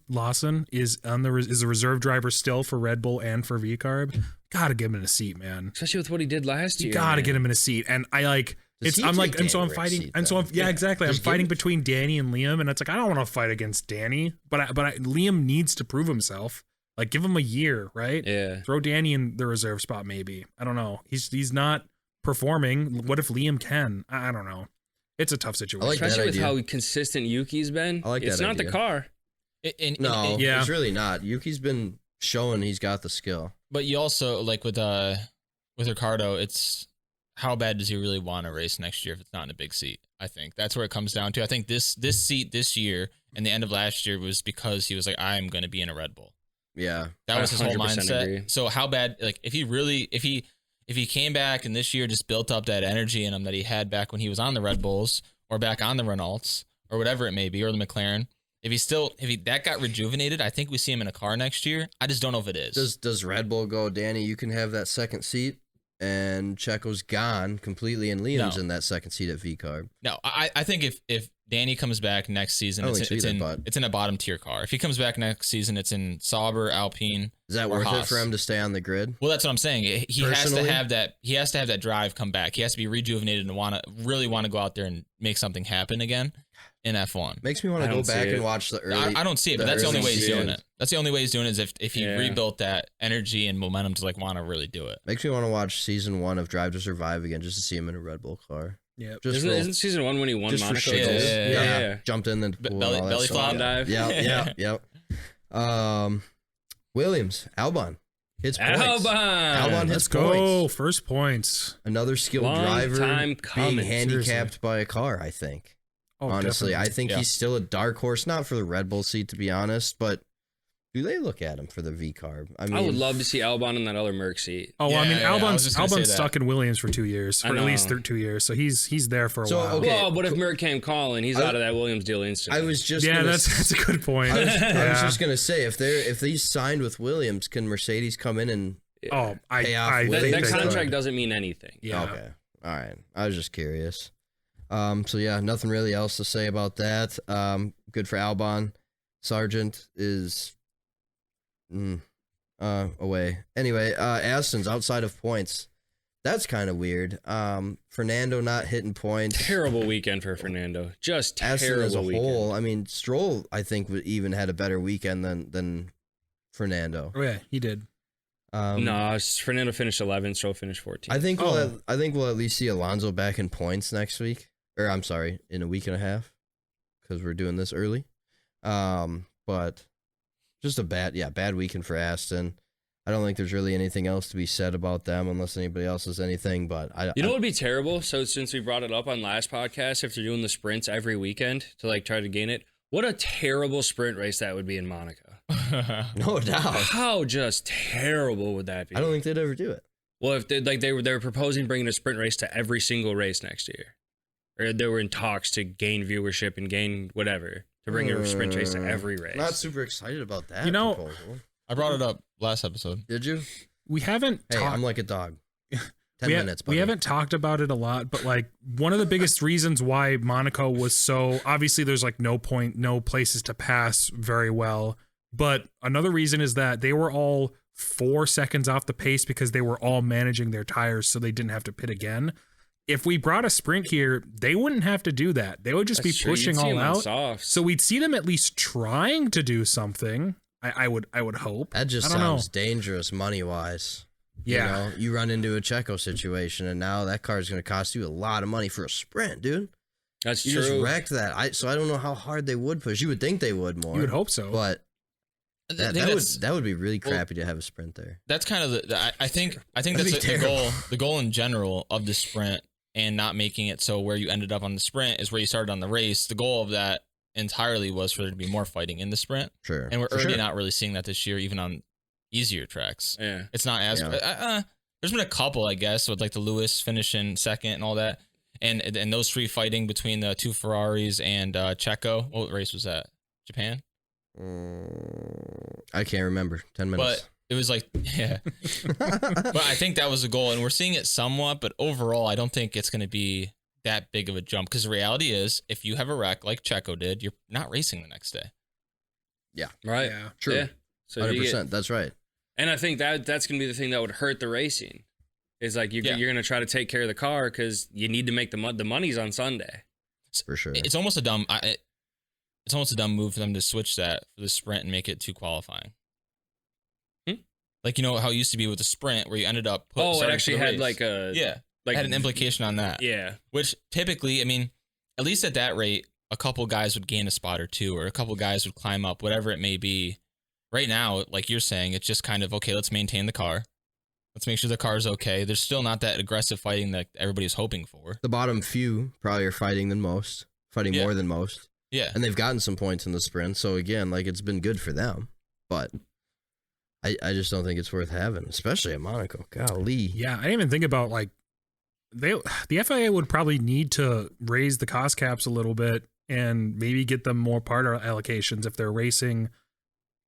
Lawson is is a reserve driver still for Red Bull and for V-carb. Gotta get him in a seat, man. Especially with what he did last You year. gotta man. get him in a seat. And I like Does he I'm like, take and so Danny I'm Rick's fighting, seat, and so though? I'm, yeah, exactly. I'm Just give fighting it- between Danny and Liam, and it's like I don't want to fight against Danny, but Liam needs to prove himself. Like, give him a year, right? Yeah. Throw Danny in the reserve spot, maybe. I don't know. He's not performing. What if Liam can? I don't know. It's a tough situation. like that Especially with idea. how consistent Yuki's been. I like it's that not idea. the car. No, Yeah. it's really not. Yuki's been showing he's got the skill. But you also, like with Ricardo, it's how bad does he really want to race next year if it's not in a big seat? I think that's where it comes down to. I think this seat this year and the end of last year was because he was like, I'm going to be in a Red Bull. Yeah. That was his whole 100% mindset. agree. So how bad, like if he came back and this year just built up that energy in him that he had back when he was on the Red Bulls or back on the Renaults or whatever it may be, or the McLaren, if that got rejuvenated, I think we see him in a car next year. I just don't know if it is. Does Red Bull go, Danny? You can have that second seat, and Checo's gone completely, and Liam's No. in that second seat at V-carb. No, I think if Danny comes back next season, I don't it's think so either, but- in a bottom tier car. If he comes back next season, it's in Sauber, Alpine. Is that or worth it Haas. for him to stay on the grid? Well, that's what I'm saying. He has to Personally? have that. He has to have that drive come back. He has to be rejuvenated and really want to go out there and make something happen again in F1. Makes me want I to go don't see back it. and watch the early. I don't see it, but that's the only early way he's doing seasons. it. That's the only way he's doing it is if he Yeah. rebuilt that energy and momentum to like want to really do it. Makes me want to watch season 1 of Drive to Survive again, just to see him in a Red Bull car. yeah. Just Isn't season 1 when he won just for Monaco? shits. Yeah. Yeah. Jumped in the pool and all that belly stuff. flop dive. Yep. Williams, Albon hits points. Albon hits Let's go. points. First points. Another skilled Long driver time being coming, handicapped seriously. by a car, I think. honestly. definitely. I think he's still a dark horse, not for the Red Bull seat, to be honest, but do they look at him for the V carb? I mean, I would love to see Albon in that other Merc seat. Oh, well, I mean, Yeah, I was Albon's just gonna say that. stuck in Williams for 2 years, I for at least know. 2 years, so he's there for a So, while. okay. Well, but if Merc came calling, he's out of that Williams deal instantly. I was just Yeah, gonna that's a good point. I was Yeah. just gonna say if they signed with Williams, can Mercedes come in and Oh, pay off I Williams? think that they contract could. doesn't mean anything. Yeah. Okay. All right. I was just curious. So yeah, nothing really else to say about that. Good for Albon. Sargent is away. Anyway, Aston's outside of points. That's kind of weird. Fernando not hitting points. Terrible weekend for Fernando. Just Aston terrible as a weekend. whole. I mean, Stroll, I think, even had a better weekend than Fernando. Oh yeah, he did. No, Fernando finished 11th, Stroll finished 14th. I think Oh. I think we'll at least see Alonso back in points next week, or I'm sorry, in a week and a half, because we're doing this early. But just a bad weekend for Aston. I don't think there's really anything else to be said about them unless anybody else has anything. But You know what would be terrible? So since we brought it up on last podcast, if they're doing the sprints every weekend to like try to gain it, what a terrible sprint race that would be in Monaco. no doubt. How just terrible would that be? I don't think they'd ever do it. Well, if they were proposing bringing a sprint race to every single race next year, or they were in talks to gain viewership and gain whatever to bring a sprint race to every race. Not super excited about that. You know- proposal. I brought it up last episode. Did you? We haven't Hey, talked. I'm like a dog. 10 we, minutes. we buddy. haven't talked about it a lot, but like one of the biggest reasons why Monaco was so obviously there's like no places to pass very well. But another reason is that they were all 4 seconds off the pace because they were all managing their tires so they didn't have to pit again. If we brought a sprint here, they wouldn't have to do that. They would just That's be true. pushing You'd see all them on out. softs. So we'd see them at least trying to do something. I would hope. That just I don't sounds dangerous money wise. Yeah. You know, you run into a Checo situation, and now that car is going to cost you a lot of money for a sprint, dude. That's You true. just wrecked that. So I don't know how hard they would push. You would think they would more. You would hope so. But I that, think that would be really well, crappy to have a sprint there. that's kind of I think That'd that's be the terrible. goal in general of the sprint, and not making it so where you ended up on the sprint is where you started on the race. The goal of that entirely was for there to be more fighting in the sprint, Sure. and we're For already sure. not really seeing that this year, even on easier tracks. Yeah. It's not as there's been a couple, I guess, with like the Lewis finishing second and all that, and those three fighting between the two Ferraris and Checo. What race was that? Japan? I can't remember. 10 minutes. But it was like, yeah. But I think that was the goal, and we're seeing it somewhat. But overall, I don't think it's going to be that big of a jump, because the reality is, if you have a wreck like Checo did, you're not racing the next day. Right. Yeah. True. Yeah. So you 100%. get, That's right. and I think that's going to be the thing that would hurt the racing. Is like you're going to try to take care of the car because you need to make the money's on Sunday. For sure. It's almost a dumb. It's almost a dumb move for them to switch that for the sprint and make it to qualifying. Like, you know how it used to be with the sprint, where you ended up. It starting actually for the had race. like a It had an implication on that. Yeah. Which typically, I mean, at least at that rate, a couple guys would gain a spot or two, or a couple guys would climb up, whatever it may be. Right now, like you're saying, it's just kind of, okay, let's maintain the car. Let's make sure the car is okay. There's still not that aggressive fighting that everybody's hoping for. The bottom few probably are fighting Yeah. more than most. Yeah. And they've gotten some points in the sprint. So again, like, it's been good for them. But I just don't think it's worth having, especially at Monaco. Golly. Yeah, I didn't even think about like the FIA would probably need to raise the cost caps a little bit and maybe get them more part allocations if they're racing.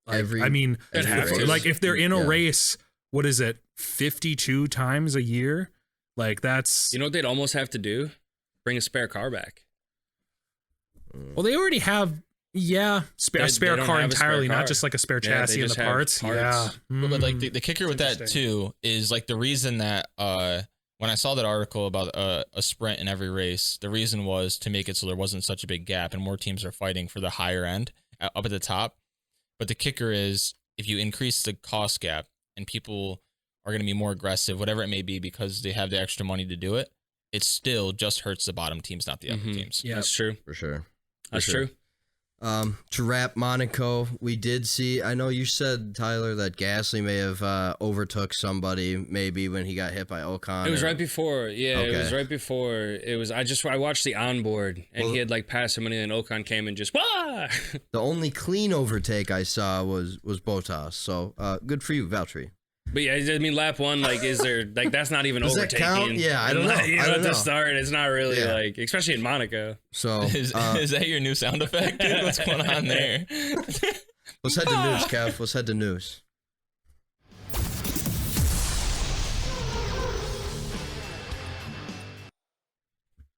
Like, Every- I mean, They'd have to. like if they're in a Yeah. race, what is it, 52 times a year? Like that's You know what they'd almost have to do? Bring a spare car back. well, they already have. Yeah, They a spare don't car have a spare entirely, car. not just like a spare Yeah, they chassis and just the have parts. parts. Yeah, But like Mm. the kicker with that interesting. too is like the reason that when I saw that article about a sprint in every race, the reason was to make it so there wasn't such a big gap and more teams are fighting for the higher end up at the top. But the kicker is, if you increase the cost gap and people are going to be more aggressive, whatever it may be, because they have the extra money to do it, it still just hurts the bottom teams, not the upper Mhm. teams. Yeah. That's true. For sure. For That's sure. true. To wrap Monaco, we did see, I know you said, Tyler, that Gasly may have overtook somebody maybe when he got hit by Ocon. It was right before. Yeah, Okay. it was right before. It was. I watched the onboard, and he had like passed him, and then Ocon came and just wah. The only clean overtake I saw was Bottas. So good for you, Valtteri. But yeah, I mean, lap one, like, is there like that's not even Does that overtaking? count? Yeah, I don't know. You I don't at the know. start, it's not really Yeah. like, especially in Monaco. So Is that your new sound effect, dude? What's going on there? let's head to news, Kev. Let's head to news.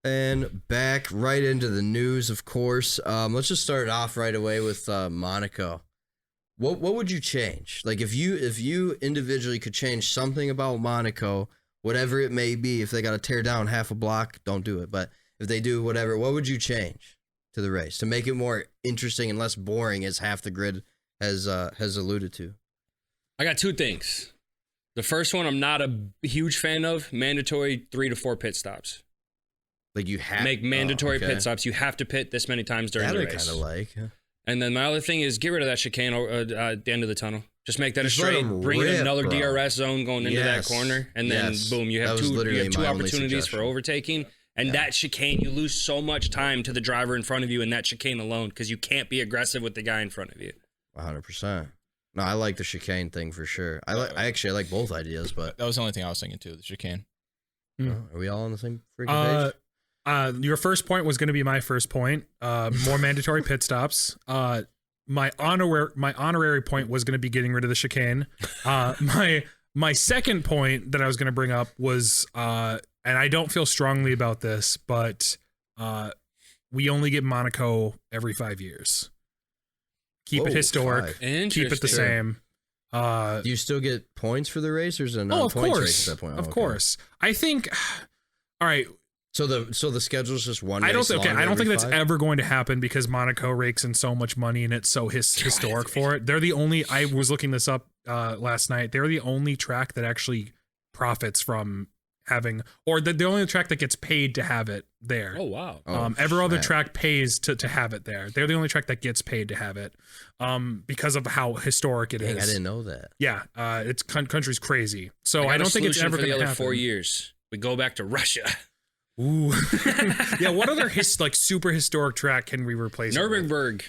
And back right into the news, of course. Let's just start off right away with Monaco. What would you change? Like if you individually could change something about Monaco, whatever it may be, if they got to tear down half a block, don't do it. But if they do whatever, what would you change to the race to make it more interesting and less boring, as half the grid has alluded to? I got two things. The first one, I'm not a huge fan of mandatory 3 to 4 pit stops. Like you have Make mandatory okay. pit stops. You have to pit this many times during That the I race. kind of like. And then my other thing is get rid of that chicane at the end of the tunnel. Just make that Just a let straight, 'em bring in rip, another bro. DRS zone going into that Yes. corner, and then Yes. boom, you That have was two literally my only opportunities for suggestion. overtaking. And that chicane, you lose so much time to the driver in front of you in that chicane alone because you can't be aggressive with the guy in front of you. 100%. No, I like the chicane thing for sure. I like both ideas, but That was the only thing I was thinking too. The chicane. are we all on the same freaking page? Your first point was going to be my first point. More mandatory pit stops. My honorary point was going to be getting rid of the chicane. My second point that I was going to bring up was, and I don't feel strongly about this, but we only get Monaco every 5 years. Keep Whoa, it historic. 5. Keep it the Interesting. same. Do you still get points for the race, or is it a Oh, of non-points course, race at that point? of Okay. course. I think. All right. So the schedule's just one. I don't race think. Okay, longer I don't every think that's 5? ever going to happen because Monaco rakes in so much money and it's so historic for it. They're the only. I was looking this up last night. They're the only track that actually profits from having, or the only track that gets paid to have it there. Oh, wow. Every other snap. track pays to have it there. They're the only track that gets paid to have it, because of how historic it is. Dang, I didn't know that. Yeah, it's country's crazy. So got I a don't think it's solution ever for going the to other happen. 4 years. We go back to Russia. Ooh, yeah. What other super historic track can we replace? it with? Nürburgring.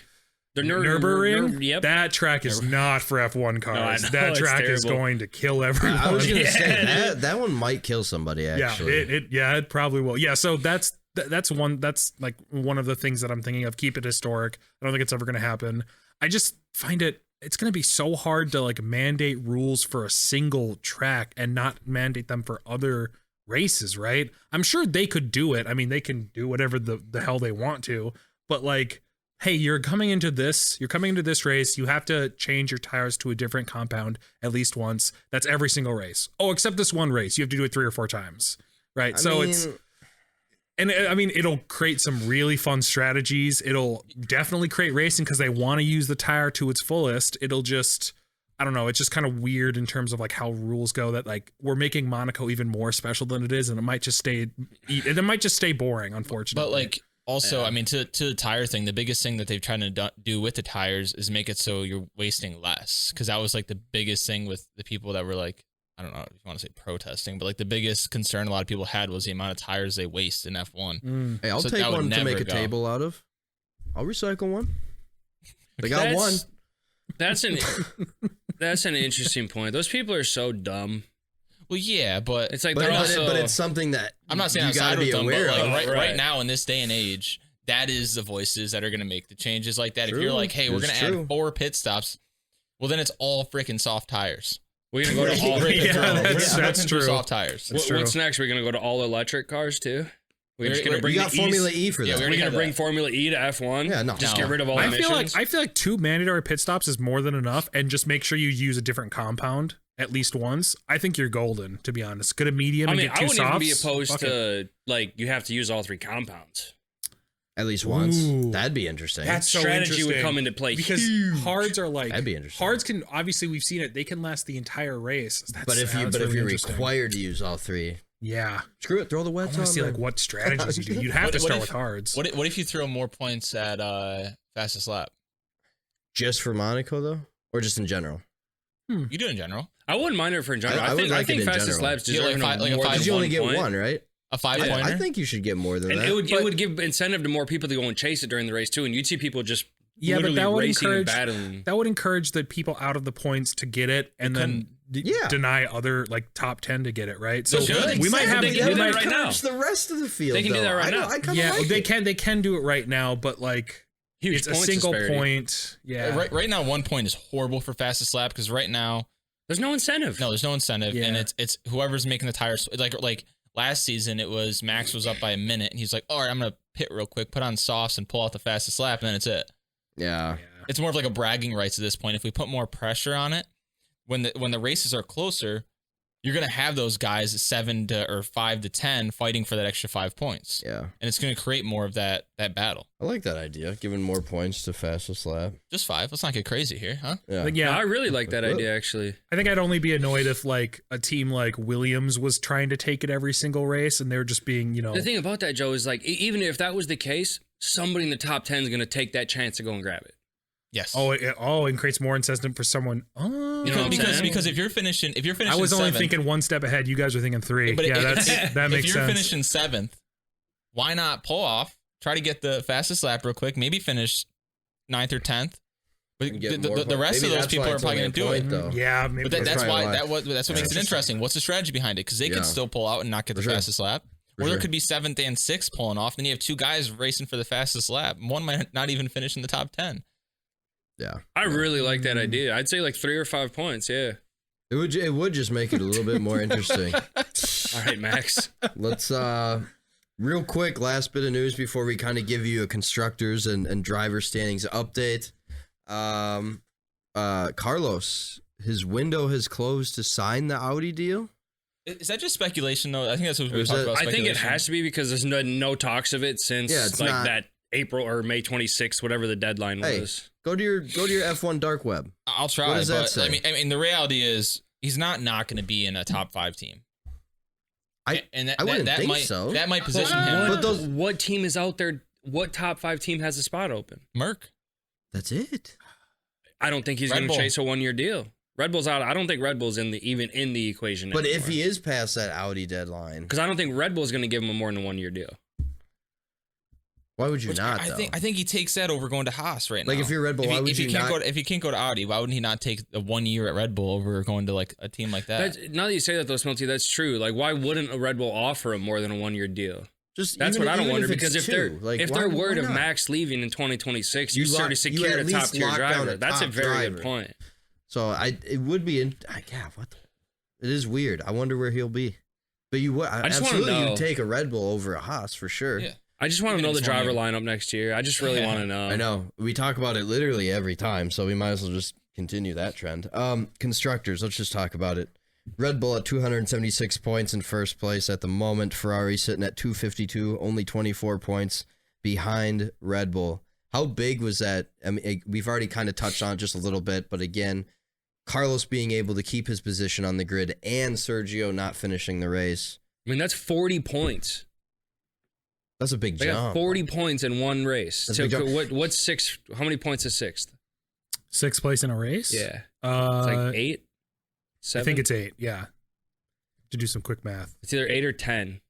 The Nürburgring? Yep. That track is not for F1 cars. know, that it's track is terrible. going to kill everyone. I was gonna Yeah. say that one might kill somebody. Actually, Yeah, it probably will. Yeah, so that's like one of the things that I'm thinking of. Keep it historic. I don't think it's ever going to happen. I just find it's going to be so hard to like mandate rules for a single track and not mandate them for other races, right? I'm sure they could do it. I mean, they can do whatever the hell they want to, but like, hey, you're coming into this race, you have to change your tires to a different compound at least once. That's every single race. Oh, except this one race, you have to do it 3 or 4 times, right? It'll create some really fun strategies. It'll definitely create racing because they want to use the tire to its fullest. It'll just, I don't know, it's just kind of weird in terms of like how rules go, that like we're making Monaco even more special than it is, and it might just stay boring, unfortunately. But like also, I mean, to the tire thing, the biggest thing that they've tried to do with the tires is make it so you're wasting less. Because that was like the biggest thing with the people that were like, I don't know if you want to say protesting, but like the biggest concern a lot of people had was the amount of tires they waste in F1. Hey, I'll So take that would one to never make a go. table out of. I'll recycle one. They got one. That's an interesting point. Those people are so dumb. Well, yeah, but It's like But, they're but, also. but it's something that I'm not saying you I'm got to side be with them, but aware like of. right Right. now in this day and age, that is the voices that are going to make the changes like that. True. If you're like, hey, we're It's going to true. add 4 pit stops, well, then it's all freaking soft tires. we're gonna go to all. Yeah, that's Ripping through true. soft tires. That's true. What's next? We're gonna go to all electric cars too. We're just gonna You bring You got the Formula E's. E for Yeah, that. we We're already gonna had bring that. Formula E to F1. Yeah, no. Just No. get rid of all I emissions. feel like 2 mandatory pit stops is more than enough, and just make sure you use a different compound at least once. I think you're golden, to be honest. Get a medium I and mean, get I 2 wouldn't even be softs. opposed Fuck it. to like you have to use all 3 compounds. At least once. Ooh. That'd be interesting. That's so Strategy would interesting. come into play because huge. hards are like That'd be interesting. hards can, obviously we've seen it, they can last the entire race. but if you're really interesting. required to use all 3, Yeah. Screw it, throw the I wets want on to see there. like what strategies you do. You'd have to start with hards. What if you throw more points at fastest lap? Just for Monaco though, or just in general? You do in general. I wouldn't mind it for in general. I would I like think it in fastest general. laps Yeah, like deserve five- like a more five- than Because you only get point. one, right? A 5-pointer. I think you should get more than And that. it would give incentive to more people to go and chase it during the race too. And you'd see people just Yeah, but literally that would racing and encourage battling. that would encourage the people out of the points to get it, and then Yeah. deny other like top 10 to get it, right? So They should. we might have They we can do that might- right now. Encourage the rest of the field. They can do though. that right now. I kinda Yeah, like they it. can do it right now, but like Huge it's a points single disparity. point. Yeah, Right now, 1 point is horrible for fastest lap because right now, There's no incentive. no, there's no incentive, and Yeah. it's whoever's making the tires. Like last season, it was Max was up by a minute, and he's like, all right, I'm gonna pit real quick, put on softs, and pull out the fastest lap, and then it's it. Yeah. It's more of like a bragging rights at this point. If we put more pressure on it, when the races are closer, you're gonna have those guys 7 to or 5 to 10 fighting for that extra 5 points, Yeah. and it's gonna create more of that battle. I like that idea, giving more points to fastest lap. Just 5. Let's not get crazy here, huh? Yeah. Like, Yeah, yeah. I really like that idea actually. I think I'd only be annoyed if like a team like Williams was trying to take it every single race, and they're just being, The thing about that, Joe, is like even if that was the case, somebody in the top 10 is going to take that chance to go and grab it. Yes. it creates more incentive for someone. Oh, You know what I'm because saying? because if you're finishing I was only 7th, thinking one step ahead. You guys were thinking 3. But Yeah, if that makes you're sense. finishing 7th, why not pull off? Try to get the fastest lap real quick. Maybe finish 9th or 10th. But And get the more rest points. of Maybe those that's people why are it's probably only going a to do it. point, though. Yeah, maybe But that's probably why why. that's what makes it interesting. What's the strategy behind it? Because they Yeah. could still pull out and not get the For sure. fastest lap, For or there sure. could be 7th and 6th pulling off. Then you have 2 guys racing for the fastest lap. One might not even finish in the top 10. Yeah. I really like that idea. I'd say like 3 or 5 points. Yeah. It would just make it a little bit more interesting. All right, Max. Let's real quick, last bit of news before we kind of give you a constructors and driver standings update. Carlos, his window has closed to sign the Audi deal. Is that just speculation though? I think that's what Or we is talked that- about. I think it speculation. has to be because there's no talks of it since Yeah, it's like not- that April or May 26th, whatever the deadline Hey, was. go to your F1 dark web. I'll try. What does that but say? I mean, the reality is he's not going to be in a top 5 team. I wouldn't that think might so. that might position What, him. But those- what team is out there? What top 5 team has a spot open? Merc. That's it. I don't think he's Red going to Bull. chase a 1-year deal. Red Bull's out. I don't think Red Bull's even in the equation. But if he is past that Audi deadline, because I don't think Red Bull's going to give him a more than a 1-year deal. why would you Which not? I though? think he takes that over going to Haas right now. Like, if you're Red Bull, why would if he you can't not- go if he can't go to Audi, why wouldn't he not take a 1 year at Red Bull over going to like a team like that? That's, now that you say that, though, Smelty, that's true. Like, why wouldn't a Red Bull offer him more than a 1-year deal? Just That's even- what I don't even wonder. if it's Because if two, like, they're why- worried why of not? Max leaving in 2026, You you lock- sort of you secured at a least top tier lock down driver. a That's a top very driver. good point. So it would be yeah. What? It is weird. I wonder where he'll be. But you would. I just wanna absolutely, know. you'd take a Red Bull over a Haas for sure. Yeah. I just want to Even know the if it's driver 1 year. lineup next year. I just really want to know. I know. We talk about it literally every time, so we might as well just continue that trend. Constructors. Let's just talk about it. Red Bull at 276 points in first place at the moment. Ferrari sitting at 252, only 24 points behind Red Bull. How big was that? I mean, we've already kind of touched on it just a little bit, but again, Carlos being able to keep his position on the grid and Sergio not finishing the race. I mean, that's 40 points. That's a big They got jump. 40 points in one race. That's So a big jump. what's 6? How many points is 6th? 6th place in a race. Yeah. Uh, It's like 8? I 7? think it's 8. Yeah. To do some quick math. It's either 8 or 10.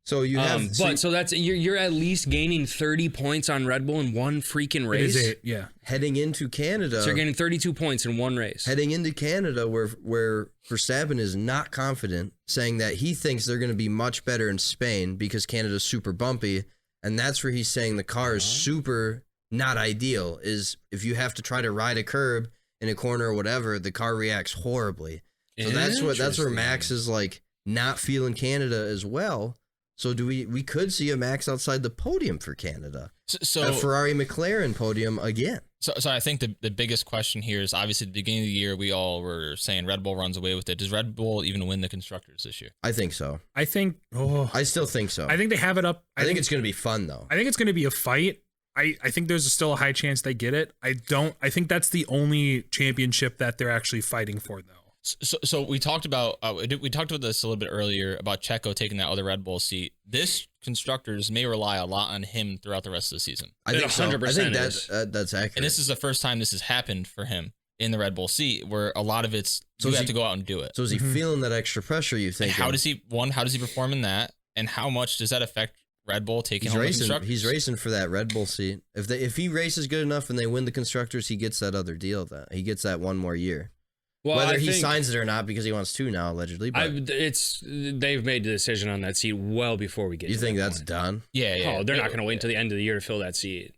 So you have, So that's you're at least gaining 30 points on Red Bull in one freaking It race. is 8. Yeah. heading into Canada. So you're getting 32 points in one race. Heading into Canada, where Verstappen is not confident, saying that he thinks they're going to be much better in Spain because Canada's super bumpy, and that's where he's saying the car is super not ideal. Is if you have to try to ride a curb in a corner or whatever, the car reacts horribly. So that's where Max is like not feeling Canada as well. So we could see a Max outside the podium for Canada. So A Ferrari McLaren podium again. So I think the biggest question here is obviously at the beginning of the year we all were saying Red Bull runs away with it. Does Red Bull even win the constructors this year? I think so. I think. I still think so. I think they have it up. I think it's going to be fun though. I think it's going to be a fight. I think there's still a high chance they get it. I think that's the only championship that they're actually fighting for, though. So we talked about this a little bit earlier about Checo taking that other Red Bull seat. This constructors may rely a lot on him throughout the rest of the season. I think 100% I think that's accurate. And this is the first time this has happened for him in the Red Bull seat, where a lot of it's you have to go out and do it. So is he feeling that extra pressure? You think? And how does he perform in that, and how much does that affect Red Bull taking home the constructors? He's racing for that Red Bull seat. If he races good enough and they win the constructors, he gets that other deal. That he gets that one more year. Well, whether he signs it or not, because he wants to now, allegedly. But they've made the decision on that seat well before we get. You think that's done? Yeah. Oh, they're not going to wait until the end of the year to fill that seat.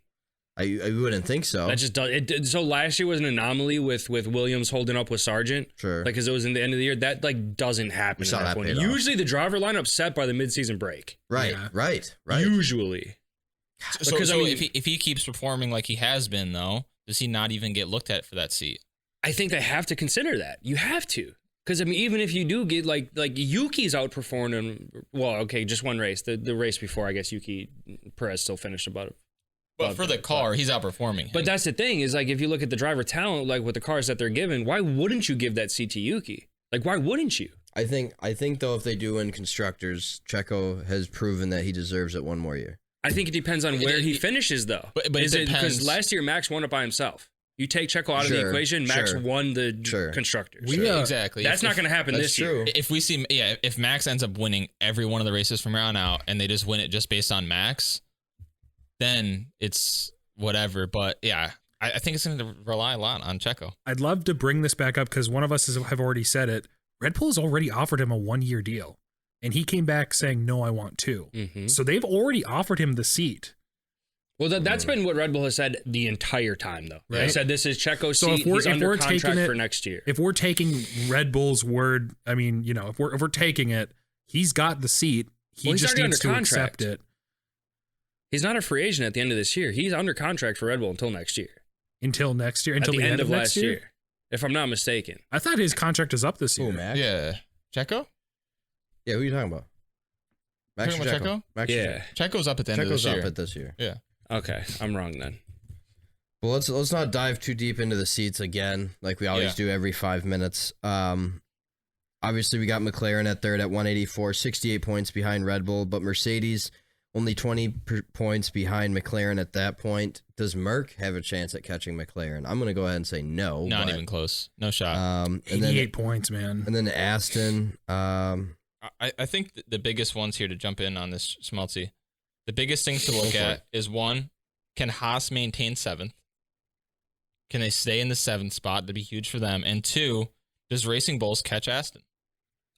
I wouldn't think so. That just does. So last year was an anomaly with Williams holding up with Sargent. Sure. Because it was in the end of the year. That doesn't happen. We saw that paid off. Usually the driver lineup's set by the midseason break. Right. Yeah. Right. Usually. So if he keeps performing like he has been, though, does he not even get looked at for that seat? I think they have to consider that. You have to. Because, even if you do get, like Yuki's outperformed him, well, okay, just one race. The race before, I guess, Perez still finished about it. But for the car, he's outperforming him. But that's the thing, is, if you look at the driver talent, with the cars that they're given, why wouldn't you give that seat to Yuki? Why wouldn't you? I think, though, if they do win constructors, Checo has proven that he deserves it one more year. I think it depends on where he finishes, though. But it depends. Because last year, Max won it by himself. You take Checo out of the equation, Max won the constructors. Exactly. That's not going to happen this year. If Max ends up winning every one of the races from here on out, and they just win it just based on Max, then it's whatever. But yeah, I think it's going to rely a lot on Checo. I'd love to bring this back up because one of us have already said it. Red Bull has already offered him a 1-year deal, and he came back saying, "No, I want 2." Mm-hmm. So they've already offered him the seat. Well, that's been what Red Bull has said the entire time, though. Right. They said this is Checo's So seat. He's under contract for next year. If we're taking Red Bull's word, if we're taking it, he's got the seat. He just needs to accept it. He's not a free agent at the end of this year. He's under contract for Red Bull until next year. Until next year? Until at the end of next last year, if I'm not mistaken. I thought his contract is up this year. Ooh, Max? Yeah. Checo? Yeah, who are you talking about? Max Talking about Checo? Max Yeah. Checo's up at the end of this year. Checo's up at this year. Yeah. Okay, I'm wrong then. Well, let's not dive too deep into the seats again, like we always do every 5 minutes. Obviously, we got McLaren at third at 184, 68 points behind Red Bull, but Mercedes only 20 points behind McLaren at that point. Does Merc have a chance at catching McLaren? I'm going to go ahead and say no. Not even close. No shot. 88 points, man. And then Aston. I think the biggest ones here to jump in on this, Schmaltzy, the biggest things to look at is, one, can Haas maintain 7th? Can they stay in the 7th spot? That'd be huge for them. And 2, does Racing Bulls catch Aston?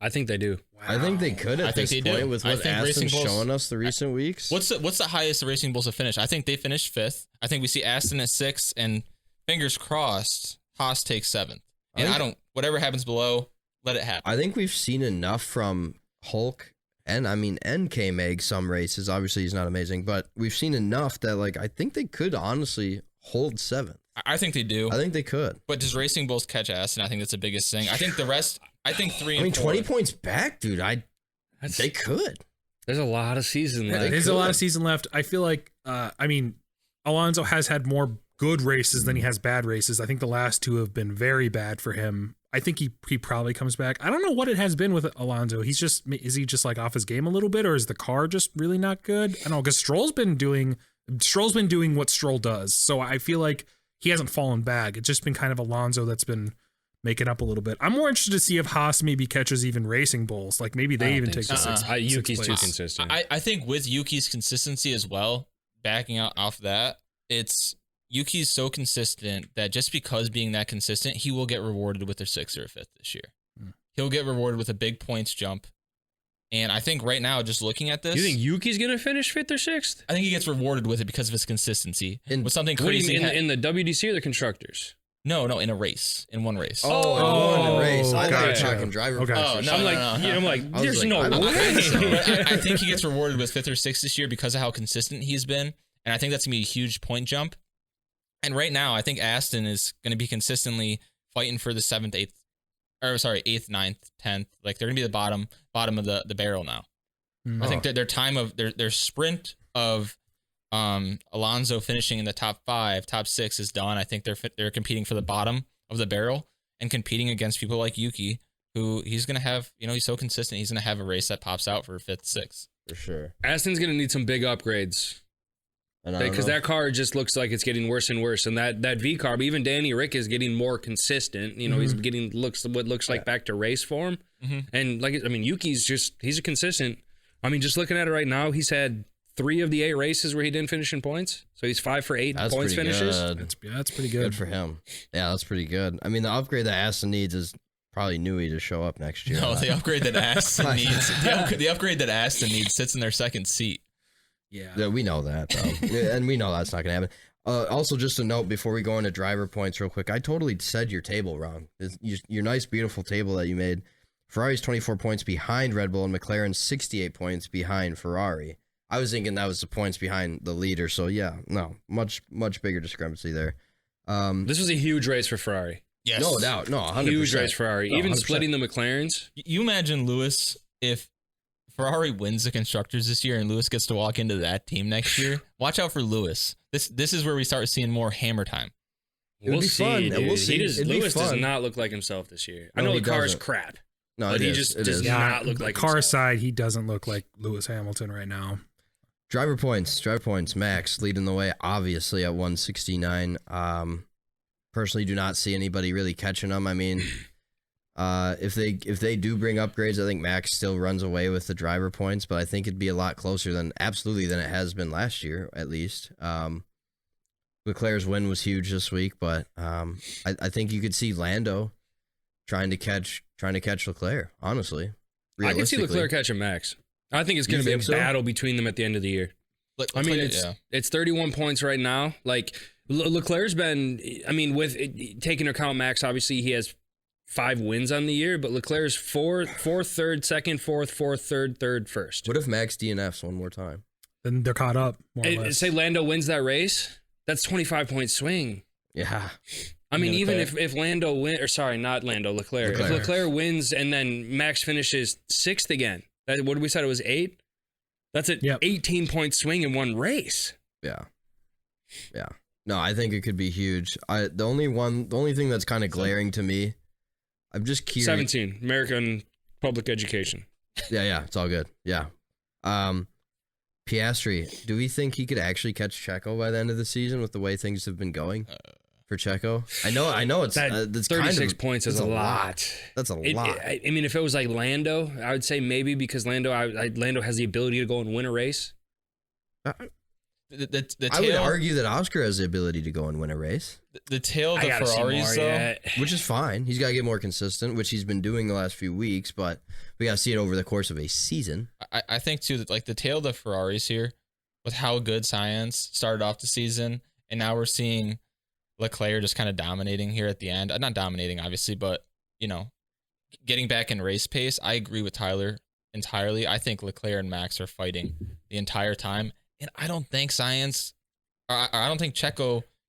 I think they do. Wow. I think they could at this point with what Aston's showing us the recent weeks. What's the highest the Racing Bulls have finished? I think they finished 5th. I think we see Aston at 6th, and fingers crossed, Haas takes 7th. And whatever happens below, let it happen. I think we've seen enough from Hulk and K-Meg some races. Obviously, he's not amazing, but we've seen enough that I think they could honestly hold 7th. I think they do. I think they could. But does Racing Bulls catch Aston? I think that's the biggest thing. I think the rest. I think 3 and 4. 20 points back, dude. They could. There's a lot of season left. There's a lot of season left. I feel like, Alonso has had more good races than he has bad races. I think the last 2 have been very bad for him. I think he probably comes back. I don't know what it has been with Alonso. Is he just off his game a little bit, or is the car just really not good? I don't know, because Stroll's been doing what Stroll does. So I feel like he hasn't fallen back. It's just been kind of Alonso that's been making up a little bit. I'm more interested to see if Haas maybe catches even Racing Bulls. Maybe they even take the 6th. Yuki's too consistent. I think with Yuki's consistency as well, backing out off that, Yuki's so consistent that just because being that consistent, he will get rewarded with a 6th or a 5th this year. He'll get rewarded with a big points jump. And I think right now, just looking at this, you think Yuki's going to finish 5th or 6th? I think he gets rewarded with it because of his consistency. With something crazy. What do you mean, in the WDC or the constructors? No, in a race, in one race. In one race. I thought you were talking driver. Okay. I'm like, there's no way. I think he gets rewarded with 5th or 6th this year because of how consistent he's been. And I think that's going to be a huge point jump. And right now, I think Aston is going to be consistently fighting for the 7th, 8th, 8th, 9th, 10th. They're going to be the bottom of the barrel now. I think their time of their sprint of Alonso finishing in the top 5, top 6 is done. I think they're competing for the bottom of the barrel. and competing against people like Yuki, who he's going to have, he's so consistent. He's going to have a race that pops out for 5th, 6th. For sure. Aston's going to need some big upgrades. Because that car just looks like it's getting worse and worse. And that V car, but even Danny Rick is getting more consistent. He's getting what looks like back to race form. And Yuki's he's a consistent. Just looking at it right now, he's had 3 of the 8 races where he didn't finish in points. So he's 5 for 8 in points finishes. That's pretty good. Good for him. Yeah, that's pretty good. The upgrade that Aston needs is probably Newey to show up next year. No, the upgrade that Aston needs, the upgrade that Aston needs sits in their second seat. Yeah, we know that, though. And we know that's not going to happen. Also, just a note before we go into driver points real quick, I totally said your table wrong. Your nice, beautiful table that you made. Ferrari's 24 points behind Red Bull and McLaren's 68 points behind Ferrari. I was thinking that was the points behind the leader. So, yeah, no, much bigger discrepancy there. This was a huge race for Ferrari. Yes. No doubt. No, 100%. Huge race for Ferrari. No, Even 100%. splitting the McLarens. You imagine Lewis, if Ferrari wins the Constructors this year and Lewis gets to walk into that team next year, watch out for Lewis. This is where we start seeing more hammer time. We'll see. Fun. Dude. We'll see. Lewis does not look like himself this year. I know the car's crap. No, but he just does not look like car himself. side, he doesn't look like Lewis Hamilton right now. Driver points. Max leading the way, obviously, at 169. Personally, do not see anybody really catching them. If they do bring upgrades, I think Max still runs away with the driver points, but I think it'd be a lot closer than it has been last year, at least. Leclerc's win was huge this week, but I think you could see Lando trying to catch Leclerc, honestly. I can see Leclerc catching Max. I think it's going to be a battle between them at the end of the year. It's 31 points right now. Like, Leclerc's been, with taking account Max, obviously he has 5 wins on the year, but Leclerc's fourth, third, second, fourth, third, first. What if Max DNFs one more time? Then they're caught up, more or less. Say Lando wins that race, that's 25-point swing. Yeah. Even if Lando Leclerc. If Leclerc wins and then Max finishes 6th again, what did we say? It was 8? That's an 18-point swing in one race. Yeah. No, I think it could be huge. The only thing that's kind of glaring to me, I'm just curious. 17, American Public Education. Yeah, it's all good. Yeah. Piastri, do we think he could actually catch Checo by the end of the season with the way things have been going for Checo? I know it's 36 points is a lot. That's a lot. If it was like Lando, I would say maybe, because Lando has the ability to go and win a race. I would argue that Oscar has the ability to go and win a race. The tail of the Ferraris, though, which is fine. He's got to get more consistent, which he's been doing the last few weeks, but we got to see it over the course of a season. I think, too, that like the tail of the Ferraris here, with how good Science started off the season, and now we're seeing Leclerc just kind of dominating here at the end. Not dominating, obviously, but, getting back in race pace. I agree with Tyler entirely. I think Leclerc and Max are fighting the entire time. And I don't think Checo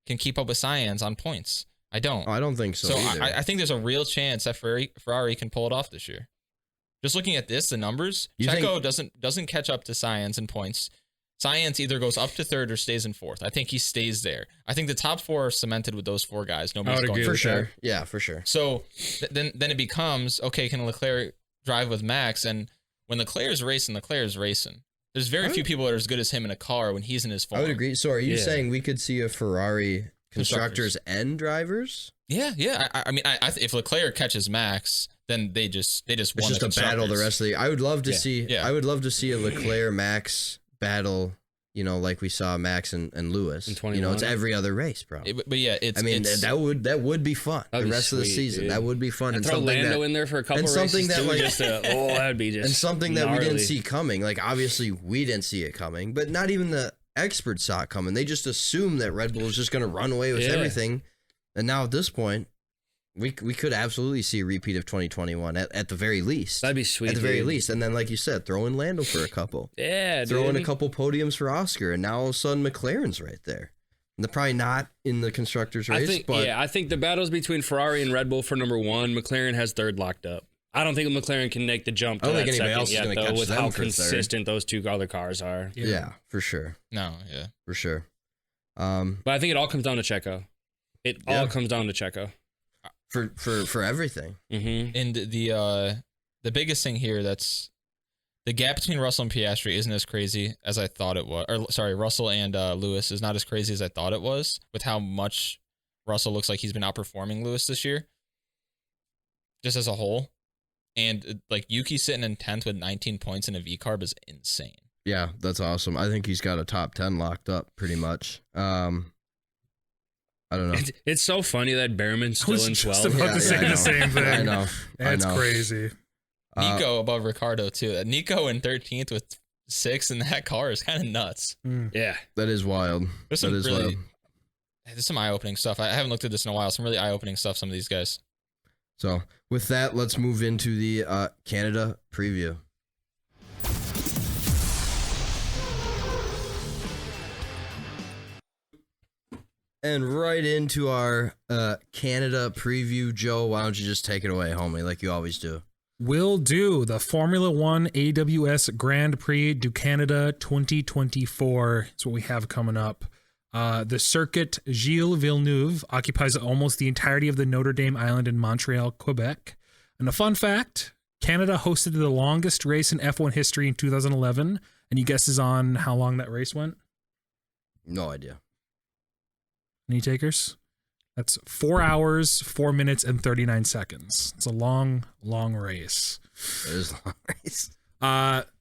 can keep up with Science on points. I don't. I don't think so either. I think there's a real chance that Ferrari can pull it off this year. Just looking at the numbers, Checo doesn't catch up to Science in points. Science either goes up to 3rd or stays in 4th. I think he stays there. I think the top 4 are cemented with those 4 guys. Nobody's going for sure. Yeah, for sure. So then it becomes, okay, can Leclerc drive with Max? And when Leclerc's racing. There's very few people that are as good as him in a car when he's in his form. I would agree. So are you saying we could see a Ferrari constructors and drivers? Yeah. If Leclerc catches Max, then they just won. It's just a battle the rest of the year. I would love to see. Yeah. I would love to see a Leclerc Max battle. Like we saw Max and Lewis. In 21. It's every other race, bro. But yeah, that would be fun. The rest of the season, dude. That would be fun. And throw Lando in there for a couple races, something that that'd be just and something gnarly. That we didn't see coming. Like, obviously we didn't see it coming, but not even the experts saw it coming. They just assumed that Red Bull was just going to run away with everything, and now at this point, we could absolutely see a repeat of 2021 at the very least. That'd be sweet. At the very least. And then, like you said, throw in Lando for a couple. Throw in a couple podiums for Oscar, and now all of a sudden McLaren's right there. And they're probably not in the constructors race. I think the battle's between Ferrari and Red Bull for number 1. McLaren has 3rd locked up. I don't think McLaren can make the jump to that second yet, though, with how consistent those 2 other cars are. Yeah, for sure. No, yeah. For sure. But I think it all comes down to Checo. It all comes down to Checo. for everything. Mm-hmm. And the biggest thing here, that's the gap between Russell and Piastri isn't as crazy as I thought it was. Or sorry, Russell and Lewis is not as crazy as I thought it was, with how much Russell looks like he's been outperforming Lewis this year, just as a whole. And like Yuki sitting in 10th with 19 points in a V-carb is insane. Yeah, that's awesome. I think he's got a top 10 locked up pretty much. I don't know. It's so funny that Behrman's I was still in just 12. about to say I the same thing. I know. That's crazy. Nico above Ricardo too. Nico in 13th with 6 in that car is kind of nuts. Yeah. That is wild. There's some eye-opening stuff. I haven't looked at this in a while. Some really eye-opening stuff, some of these guys. So with that, let's move into the Canada preview. And right into our Canada preview. Joe, why don't you just take it away, homie, like you always do? Will do. The Formula One AWS Grand Prix du Canada 2024 is what we have coming up. The circuit Gilles Villeneuve occupies almost the entirety of the Notre Dame Island in Montreal, Quebec. And a fun fact, Canada hosted the longest race in F1 history in 2011. Any guesses on how long that race went? No idea. Any takers? That's 4 hours, 4 minutes, and 39 seconds. It's a long, long race. It is a long race.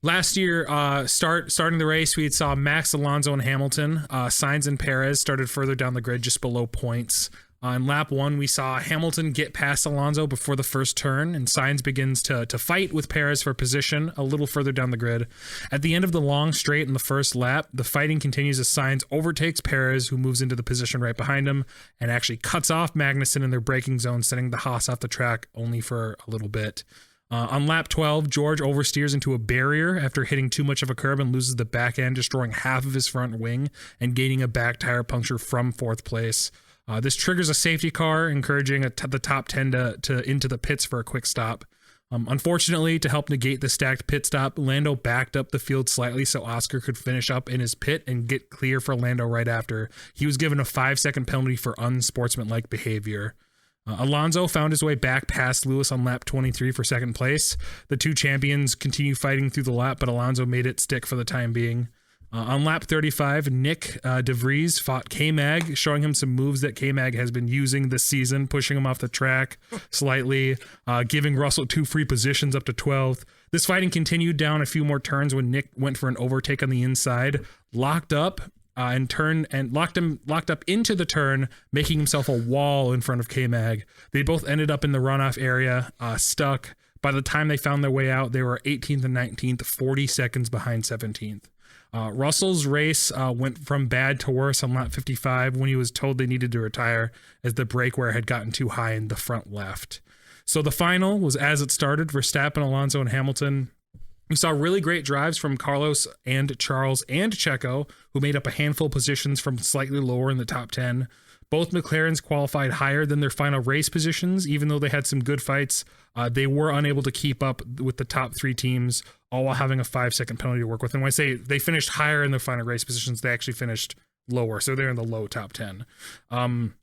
Last year, starting the race, we saw Max, Alonso, and Hamilton. Sainz and Perez started further down the grid, just below points. In lap 1, we saw Hamilton get past Alonso before the first turn, and Sainz begins to fight with Perez for position a little further down the grid. At the end of the long straight in the first lap, the fighting continues as Sainz overtakes Perez, who moves into the position right behind him, and actually cuts off Magnussen in their braking zone, sending the Haas off the track only for a little bit. On lap 12, George oversteers into a barrier after hitting too much of a curb and loses the back end, destroying half of his front wing and gaining a back tire puncture from 4th place. This triggers a safety car, encouraging the top 10 to into the pits for a quick stop. Unfortunately, to help negate the stacked pit stop, Lando backed up the field slightly so Oscar could finish up in his pit and get clear for Lando right after. He was given a 5-second penalty for unsportsmanlike behavior. Alonso found his way back past Lewis on lap 23 for 2nd place. The two champions continue fighting through the lap, but Alonso made it stick for the time being. On lap 35, Nick De Vries fought K-Mag, showing him some moves that K-Mag has been using this season, pushing him off the track slightly, giving Russell 2 free positions up to 12th. This fighting continued down a few more turns when Nick went for an overtake on the inside, locked up locked up into the turn, making himself a wall in front of K-Mag. They both ended up in the runoff area, stuck. By the time they found their way out, they were 18th and 19th, 40 seconds behind 17th. Russell's race went from bad to worse on lap 55 when he was told they needed to retire as the brake wear had gotten too high in the front left. So the final was as it started: Verstappen, Alonso, and Hamilton. We saw really great drives from Carlos and Charles and Checo, who made up a handful of positions from slightly lower in the top 10. Both McLarens qualified higher than their final race positions, even though they had some good fights. They were unable to keep up with the top 3 teams, all while having a 5-second penalty to work with. And when I say they finished higher in their final race positions, they actually finished lower. So they're in the low top 10. And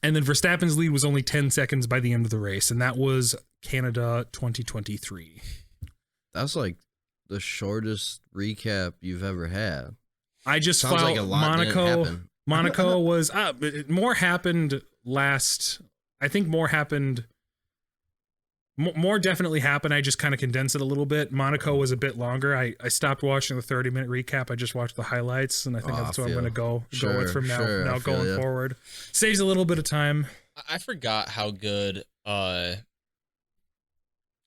then Verstappen's lead was only 10 seconds by the end of the race, and that was Canada 2023. That's like the shortest recap you've ever had. I just Sounds felt like a lot didn't happen. Monaco was more happened last. I think more happened. More definitely happened. I just kind of condensed it a little bit. Monaco was a bit longer. I stopped watching the 30-minute recap. I just watched the highlights, and I think that's what I'm going to go with from now going forward. Saves a little bit of time. I forgot how good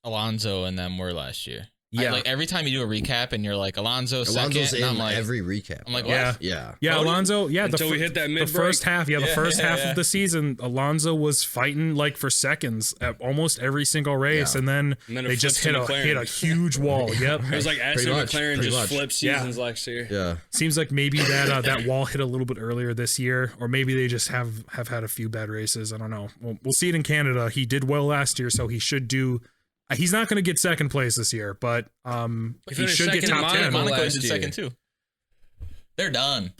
Alonso and them were last year. Yeah, like every time you do a recap and you're like Alonso's Alonso's second, in and I'm like every recap. I'm like, yeah, what? yeah. Alonso, yeah. Until we hit that mid-break. The first half, the first half of the season, Alonso was fighting like for seconds at almost every single race, and then they just hit a huge wall. Yep, it was like Aston McLaren just flipped seasons last year. Yeah, seems like maybe that wall hit a little bit earlier this year, or maybe they just have had a few bad races. I don't know. We'll see it in Canada. He did well last year, so he should do. He's not going to get second place this year, but he should get top 10. Monaco did second too. They're done.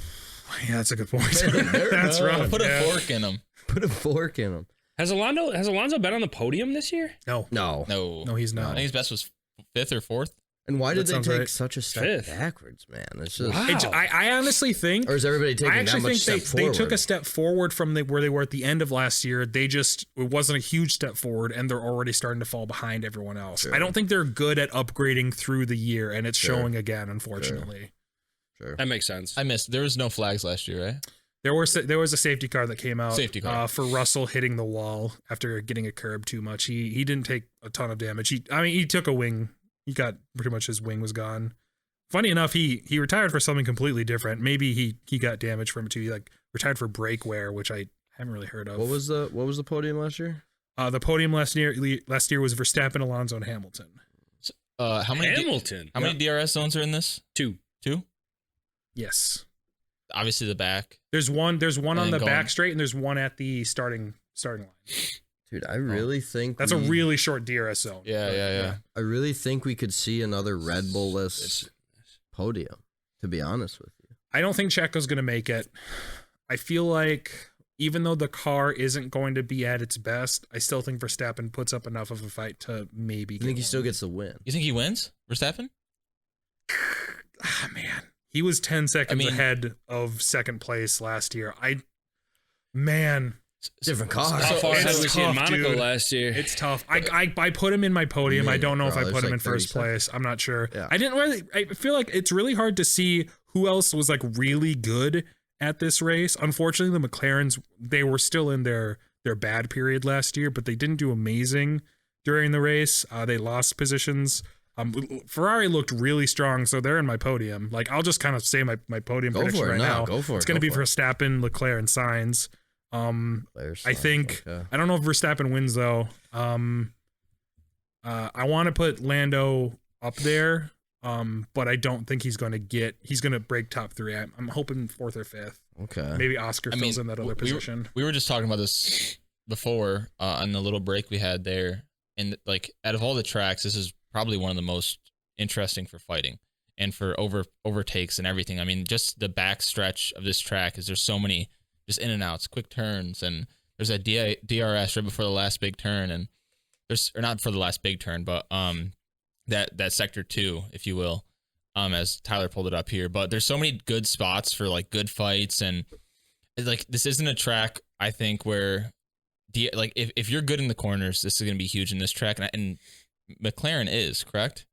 Yeah, that's a good point. They're That's done. rough. Put a fork in them. Put a fork in them. Has Alonso been on the podium this year? No, No, he's I not. think his best was 5th or 4th. And why did That they sounds take right. such a step Fifth. backwards, man? It's just, Wow. I honestly think. or is everybody taking I that actually much think step they forward? took a step forward from where they were at the end of last year. It wasn't a huge step forward, and they're already starting to fall behind everyone else. Sure. I don't think they're good at upgrading through the year, and it's Sure. showing again, unfortunately. Sure. That makes sense. I missed. There was no flags last year, right? There was a safety car that came out Safety car. for Russell hitting the wall after getting a curb too much. He didn't take a ton of damage. He took a wing. He got pretty much his wing was gone. Funny enough, he retired for something completely different. Maybe he got damage from it too. He retired for brake wear, which I haven't really heard of. What was the podium last year? The podium last year was Verstappen, Alonso, and Hamilton. How many Hamilton. how many DRS zones are in this? 2. 2? Yes. Obviously the back. There's one on then the going- back straight, and there's one at the starting line. Dude, I really think That's a really short DRS zone. Yeah. I really think we could see another Red Bull-less podium, to be honest with you. I don't think Checo's going to make it. I feel like even though the car isn't going to be at its best, I still think Verstappen puts up enough of a fight to maybe I get think he one. still gets the win. You think he wins, Verstappen? Ah, man. He was 10 seconds mean- ahead of second place last year. Different car. How far It's ahead was he in tough, Monaco dude. last year? It's tough. I put him in my podium. I don't know if I Bro, put there's him in like 30 first place. I'm not sure. Yeah. I feel like it's really hard to see who else was like really good at this race. Unfortunately, the McLarens, they were still in their bad period last year, but they didn't do amazing during the race. They lost positions. Ferrari looked really strong, so they're in my podium. Like, I'll just kind of say my podium Go prediction for it right now. now. Go for it. It's going to Go be for it. Verstappen, Leclerc, and Sainz. Players, I think okay. I don't know if Verstappen wins though. I want to put Lando up there, but I don't think he's going to break top 3. I'm hoping 4th or 5th. Okay. Maybe Oscar I fills mean, in that other position. We were just talking about this before on the little break we had there, and like out of all the tracks, this is probably one of the most interesting for fighting and for overtakes and everything. I mean, just the back stretch of this track is there's so many just in and outs, quick turns, and there's a DRS right before the last big turn, and there's or not for the last big turn, but that sector 2, if you will, as Tyler pulled it up here. But there's so many good spots for like good fights, and like this isn't a track I think where if you're good in the corners, this is going to be huge in this track, and McLaren is correct.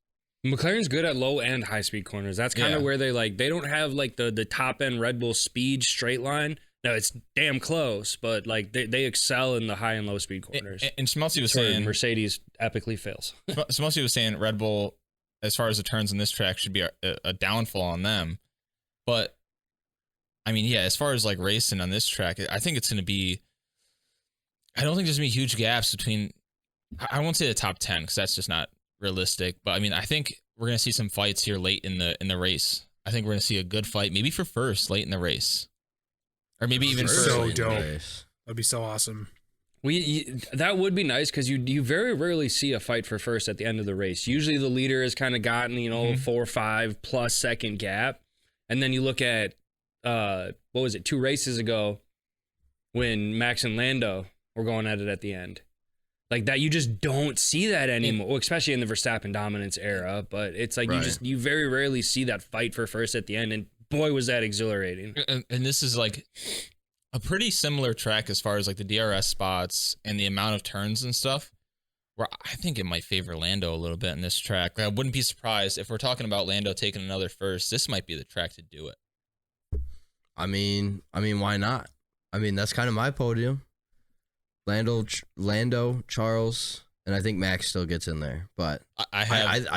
McLaren's good at low and high speed corners. That's kind of Yeah. where they don't have like the top end Red Bull speed straight line. No, it's damn close, but like they excel in the high and low speed corners. And Schmelzy was That's where saying Mercedes epically fails. Schmelzy was saying Red Bull, as far as the turns in this track, should be a downfall on them. But I mean, yeah, as far as like racing on this track, I think it's going to be. I don't think there's going to be huge gaps between. I won't say the top 10 because that's just not realistic. But I mean, I think we're going to see some fights here late in the race. I think we're going to see a good fight, maybe for first late in the race, or maybe even First So late in the dope. race. That'd be so awesome. That would be nice because you very rarely see a fight for first at the end of the race. Usually the leader has kind of gotten 4 or 5 plus second gap, and then you look at what was it 2 races ago when Max and Lando were going at it at the end. Like that, you just don't see that anymore, well, especially in the Verstappen dominance era. But it's like Right. you very rarely see that fight for first at the end, and boy was that exhilarating. And this is like a pretty similar track as far as like the DRS spots and the amount of turns and stuff, where I think it might favor Lando a little bit in this track. I wouldn't be surprised if we're talking about Lando taking another first. This might be the track to do it. I mean, why not? I mean, that's kind of my podium. Lando, Charles, and I think Max still gets in there. But I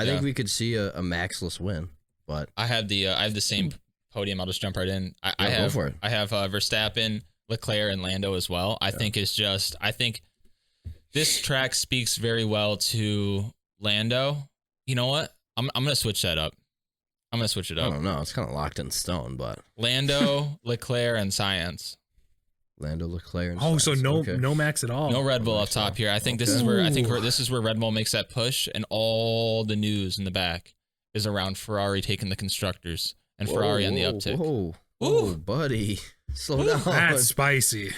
think we could see a Maxless win. But I have the same podium. I'll just jump right in. I Yeah, go have for it. I have Verstappen, Leclerc, and Lando as well. I think this track speaks very well to Lando. You know what? I'm gonna switch that up. I'm gonna switch it I up. don't know. It's kind of locked in stone. But Lando, Leclerc, and Sainz. Lando, Leclerc, and Oh, so Sainz. no Okay. no Max at all. No Red Bull up top here. I think this is Okay. where this is where Red Bull makes that push, and all the news in the back is around Ferrari taking the constructors and Ferrari on the uptick. Whoa, buddy, slow down. That's spicy.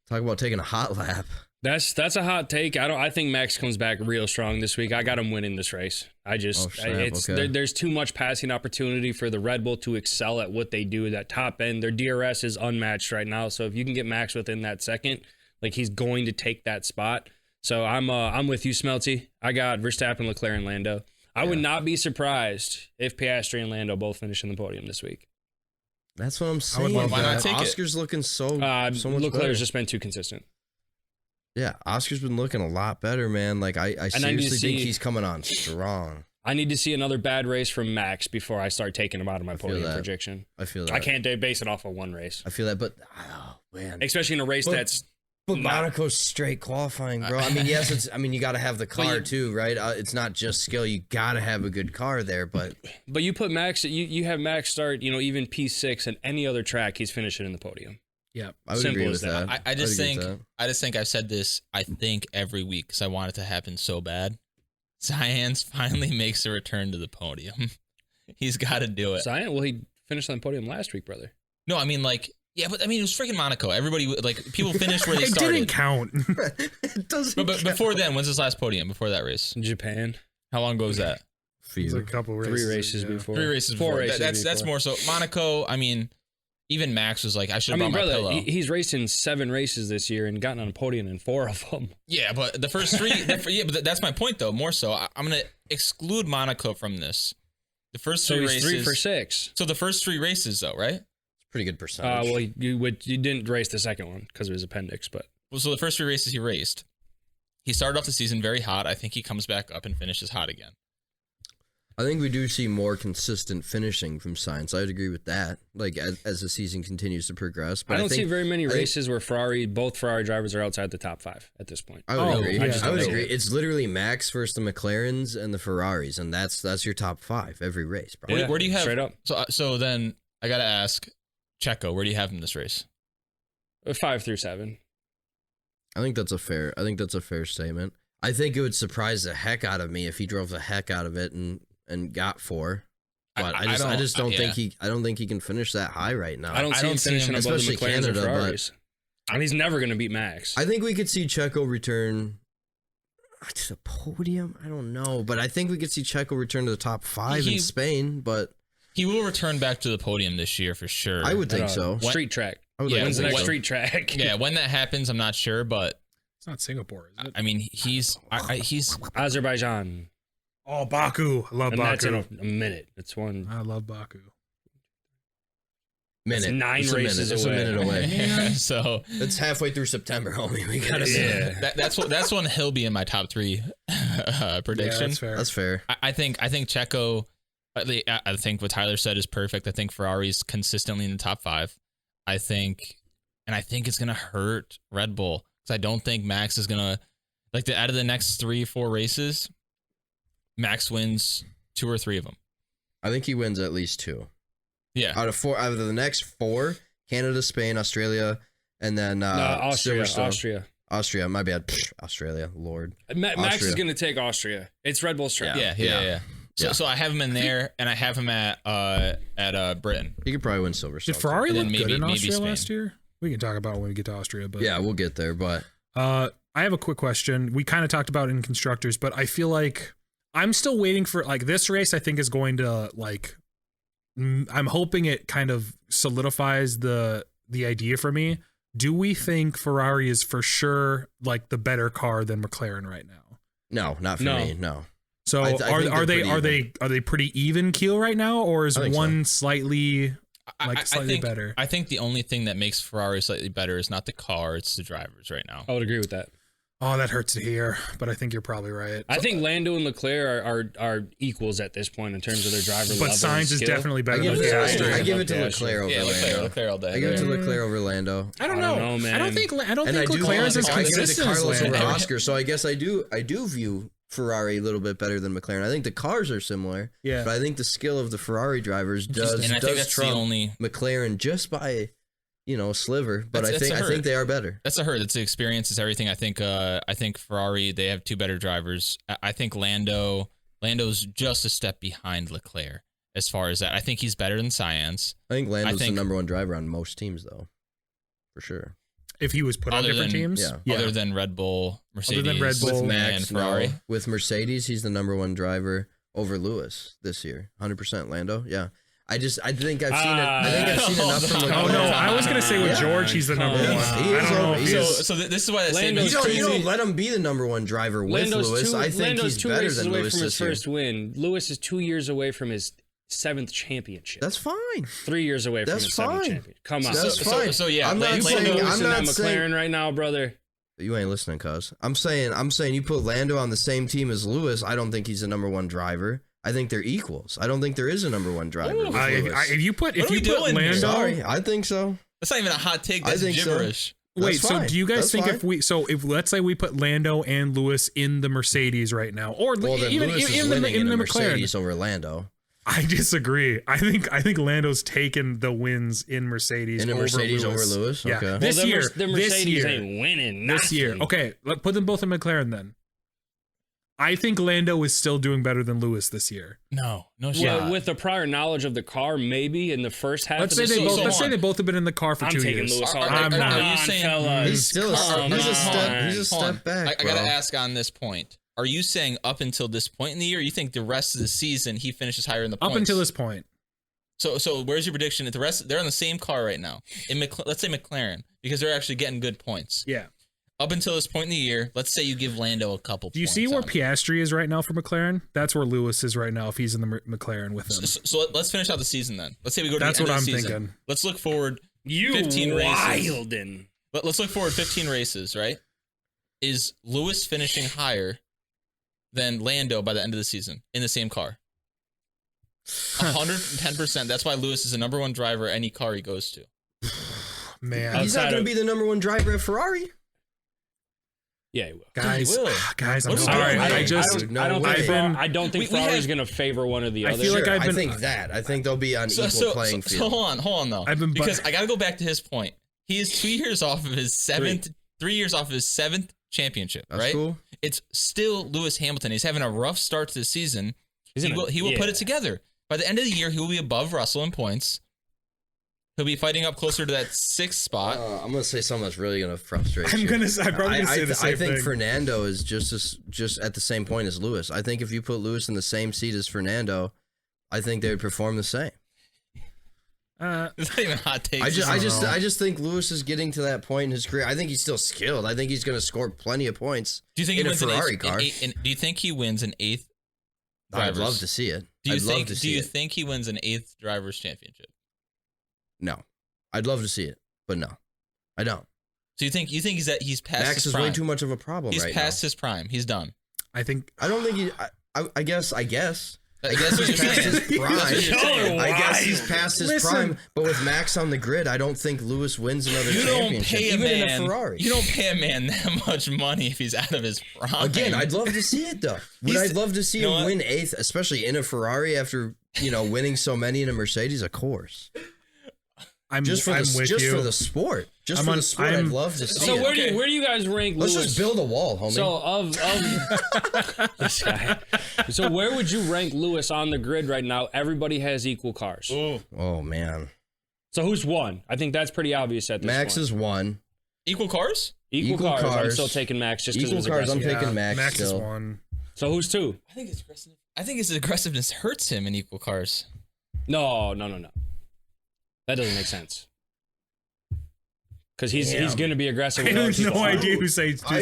Talk about taking a hot lap. That's a hot take. I think Max comes back real strong this week. I got him winning this race. There's too much passing opportunity for the Red Bull to excel at what they do at that top end. Their DRS is unmatched right now. So if you can get Max within that second, like he's going to take that spot. So I'm with you, Smelty. I got Verstappen, Leclerc, and Lando. I would not be surprised if Piastri and Lando both finish in the podium this week. That's what I'm saying. love Why not take it? Oscar's looking so much Leclerc's better. just been too consistent. Yeah, Oscar's been looking a lot better, man. Like I seriously think he's coming on strong. I need to see another bad race from Max before I start taking him out of my podium projection. I feel that. I can't base it off of one race. I feel that, but oh man, Especially in a race that's but Monaco's straight qualifying, bro. I mean, yes, you got to have the car too, right? It's not just skill. You got to have a good car there, but you put Max, you have Max start, even P6 and any other track, he's finishing in the podium. Yeah, I would Simple agree as with that. that. I just think I've said this, I think every week because I want it to happen so bad. Science finally makes a return to the podium. He's got to do it. Zion, well, he finished on the podium last week, brother. No, I mean yeah, but I mean it was freaking Monaco. Everybody people finished where they it started. didn't count. It doesn't. But before then, when's his last podium? Before that race, Japan. how long ago was that? It's a couple races. 3 races yeah. before. 3 races Four before. races That's more so. Monaco, I mean, even Max was like, I should have brought my pillow. He's raced in 7 races this year and gotten on a podium in 4 of them. Yeah, but the first 3, but that's my point though. More so, I'm gonna exclude Monaco from this. The first 3 races. 3 for 6. So the first 3 races though, right? Pretty good percentage. Well, you didn't race the second one because of his appendix, but So the first 3 races he raced, he started off the season very hot. I think he comes back up and finishes hot again. I think we do see more consistent finishing from Sainz. I would agree with that. Like as the season continues to progress, but I don't see very many races where both Ferrari drivers are outside the top 5 at this point. I would agree. yeah. I would agree. It's literally Max versus the McLarens and the Ferraris, and that's your top 5 every race, bro. Yeah, Where do you have straight up? So then I gotta ask Checo, where do you have him this race? 5 through 7. I think that's a fair statement. I think it would surprise the heck out of me if he drove the heck out of it and got 4. But I just don't think he can finish that high right now. I don't see him finishing above the especially McLarens Canada, or Ferraris. And he's never going to beat Max. I think we could see Checo return to the podium. I don't know, but I think we could see Checo return to the top 5 in Spain. But he will return back to the podium this year for sure. I would think so. Street track. When's the next street track? Yeah, when that happens, I'm not sure, but It's not Singapore, is it? I mean, he's Azerbaijan. Oh, Baku. I love And that's in Baku. a minute. It's one. I love Baku. minute. It's 9 It's races It's a minute away. so It's halfway through September, homie. We gotta see. Yeah. that's when he'll be in my top 3 prediction. Yeah, that's fair. That's fair. I think Checo. I think what Tyler said is perfect. I think Ferrari's consistently in the top 5. I think it's gonna hurt Red Bull because I don't think Max is gonna out of the next 3-4 races. Max wins 2 or 3 of them. I think he wins at least 2. Yeah. Out of the next 4, Canada, Spain, Australia, and then Austria. Austria, my bad. Australia, Lord. Max Austria. is going to take Austria. It's Red Bull's track. Yeah. So I have him in there, and I have him at Britain. He could probably win silver. Did Ferrari And look then good in maybe Austria Spain. last year? We can talk about it when we get to Austria, but Yeah, we'll get there, but I have a quick question. We kind of talked about it in constructors, but I feel like I'm still waiting for this race. I think is going to I'm hoping it kind of solidifies the idea for me. Do we think Ferrari is for sure the better car than McLaren right now? no, not for me. No. So I think are they're they pretty even keel right now, or is I think one slightly think, better? I think the only thing that makes Ferrari slightly better is not the car, it's the drivers right now. I would agree with that. Oh, that hurts to hear, but I think you're probably right. I think Lando and Leclerc are equals at this point in terms of their driver level. But Sainz is definitely better I give than it, Piastri. I give it to Yeah, Leclerc over Lando. Leclerc all day. I give it to Leclerc over Lando. I don't know, man. I don't think And Leclerc is as I give it to consistent as Carlos over Lando. Oscar. So I guess I do view Ferrari a little bit better than McLaren. I think the cars are similar. Yeah. But I think the skill of the Ferrari drivers And I think does that's the trump only. McLaren just by a sliver. But That's a I hurt. think they are better. That's a hurt. It's the experience. It's everything. I think Ferrari, they have 2 better drivers. I think Lando's just a step behind Leclerc as far as that. I think he's better than Sainz. I think Lando's the number 1 driver on most teams, though, for sure. If he was put on Other different than- teams, yeah. Other than Red Bull, Mercedes, than Red Bull, With and Max, Ferrari. no. With Mercedes, he's the number one driver over Lewis this year. 100% Lando. Yeah. I think I've seen it. I think I've seen enough from Oh Leclerc. no, I was gonna say with Yeah. George, he's the number Come one. on. He is I don't know over- if he he's- is- So this is why I say Lando's You crazy. don't let him be the number one driver with Lewis. I think Lando's he's 2 better races than away Lewis from his this year. first win. Lewis is 2 years away from his 7th championship. That's fine. 3 years away from That's his 7th fine. championship. Come on. That's So- fine. so yeah, I'm not Lando saying. Lando's I'm in that not McLaren saying. right now, brother. You ain't listening, cuz. I'm saying you put Lando on the same team as Lewis. I don't think he's the number one driver. I think they're equals. I don't think there is a number one driver. with Lewis. If you put What are we doing here? Lando, Sorry, I think so. That's not even a hot take. I That's think so. gibberish. wait, That's so fine. do you guys That's think fine. if let's say we put Lando and Lewis in the Mercedes right now, or Well, then even Lewis is in the winning in a McLaren? Mercedes over Lando. I disagree. I think Lando's taken the wins in Mercedes In a over Mercedes Lewis. over Lewis? Yeah. Okay. This Well, year, the this Mercedes year, ain't winning this year. nothing. Okay, let's put them both in McLaren then. I think Lando is still doing better than Lewis this year. No Well, shot. with the prior knowledge of the car, maybe in the first half Let's of say the they both. season. Let's say they both have been in the car for I'm 2 taking years. Lewis all Are- day. I'm Come not. on, He's saying- fellas. He's still Come he's a step. on. He's a Hold on. step back. I gotta bro. ask on this point. Are you saying up until this point in the year, you think the rest of the season he finishes higher in the points? Up until this point, So where's your prediction? At the rest, they're on the same car right now. Let's say McLaren, because they're actually getting good points. yeah. Up until this point in the year, let's say you give Lando a couple. Do you points see where on it. Piastri is right now for McLaren? That's where Lewis is right now if he's in the McLaren with him. So let's finish out the season then. Let's say we go to That's the end what of the I'm season. thinking. Let's look forward. You 15 races. wildin'. Let's look forward 15 races, right? Is Lewis finishing higher than Lando by the end of the season in the same car? 110%. That's why Lewis is the number one driver any car he goes to. Man, He's not Outside going of- to be the number one driver at Ferrari. Yeah, he will. guys, He will. guys, I'm What are we sorry. doing? I just No I don't way. think I've been- I don't think we Ferrari's have- going to favor one or the I other. feel like I've I been- think that. I think they'll be on equal playing So field. hold on though. I've been bu- because I got to go back to his point. He is 2 years off of his seventh, 3 years off of his 7th championship. That's right? cool. It's still Lewis Hamilton. He's having a rough start to the season. He will put it together. By the end of the year, he will be above Russell in points. He'll be fighting up closer to that 6th spot. I'm going to say something that's really going to frustrate you. I'm probably gonna say the same I think thing. Fernando is just at the same point as Lewis. I think if you put Lewis in the same seat as Fernando, I think they would perform the same. It's not even a hot take. I don't know. just think Lewis is getting to that point in his career. I think he's still skilled. I think he's going to score plenty of points. Do you think in he a wins an Ferrari eighth, car? do you think he wins an 8th? I'd drivers? love to see it. Do you I'd love think? to Do see you it. think he wins an 8th drivers championship? No, I'd love to see it, but no, I don't. So you think he's past Max his is prime? way too much of a problem He's right past his prime. He's done. I think now. I don't think he. I guess. I guess he's past his prime. That's what you're saying. I guess he's past his Listen. prime, but with Max on the grid, I don't think Lewis wins another You don't championship, pay a even in a man. Ferrari. You don't pay a man that much money if he's out of his prime. Again, I'd love to see it though. I'd love to see you know him what? win 8th, especially in a Ferrari after winning so many in a Mercedes. Of course, I'm just for I'm the with just you. for the sport, just I'm for on- the sport. I'd I'm- love to see So it. where do you guys rank Let's Lewis? just build a wall, homie. So of this guy. So where would you rank Lewis on the grid right now? Everybody has equal cars. oh man, So who's one? I think that's pretty obvious at this Max point. is 1. Equal cars? Equal cars. I'm cars. still taking Max just because Equal it's cars. I'm aggressive. taking Max. Max is still. 1. So who's 2? I think it's aggressive. I think his aggressiveness hurts him in equal cars. No. That doesn't make sense. Because he's going to be aggressive. I with other have no people's idea cars. who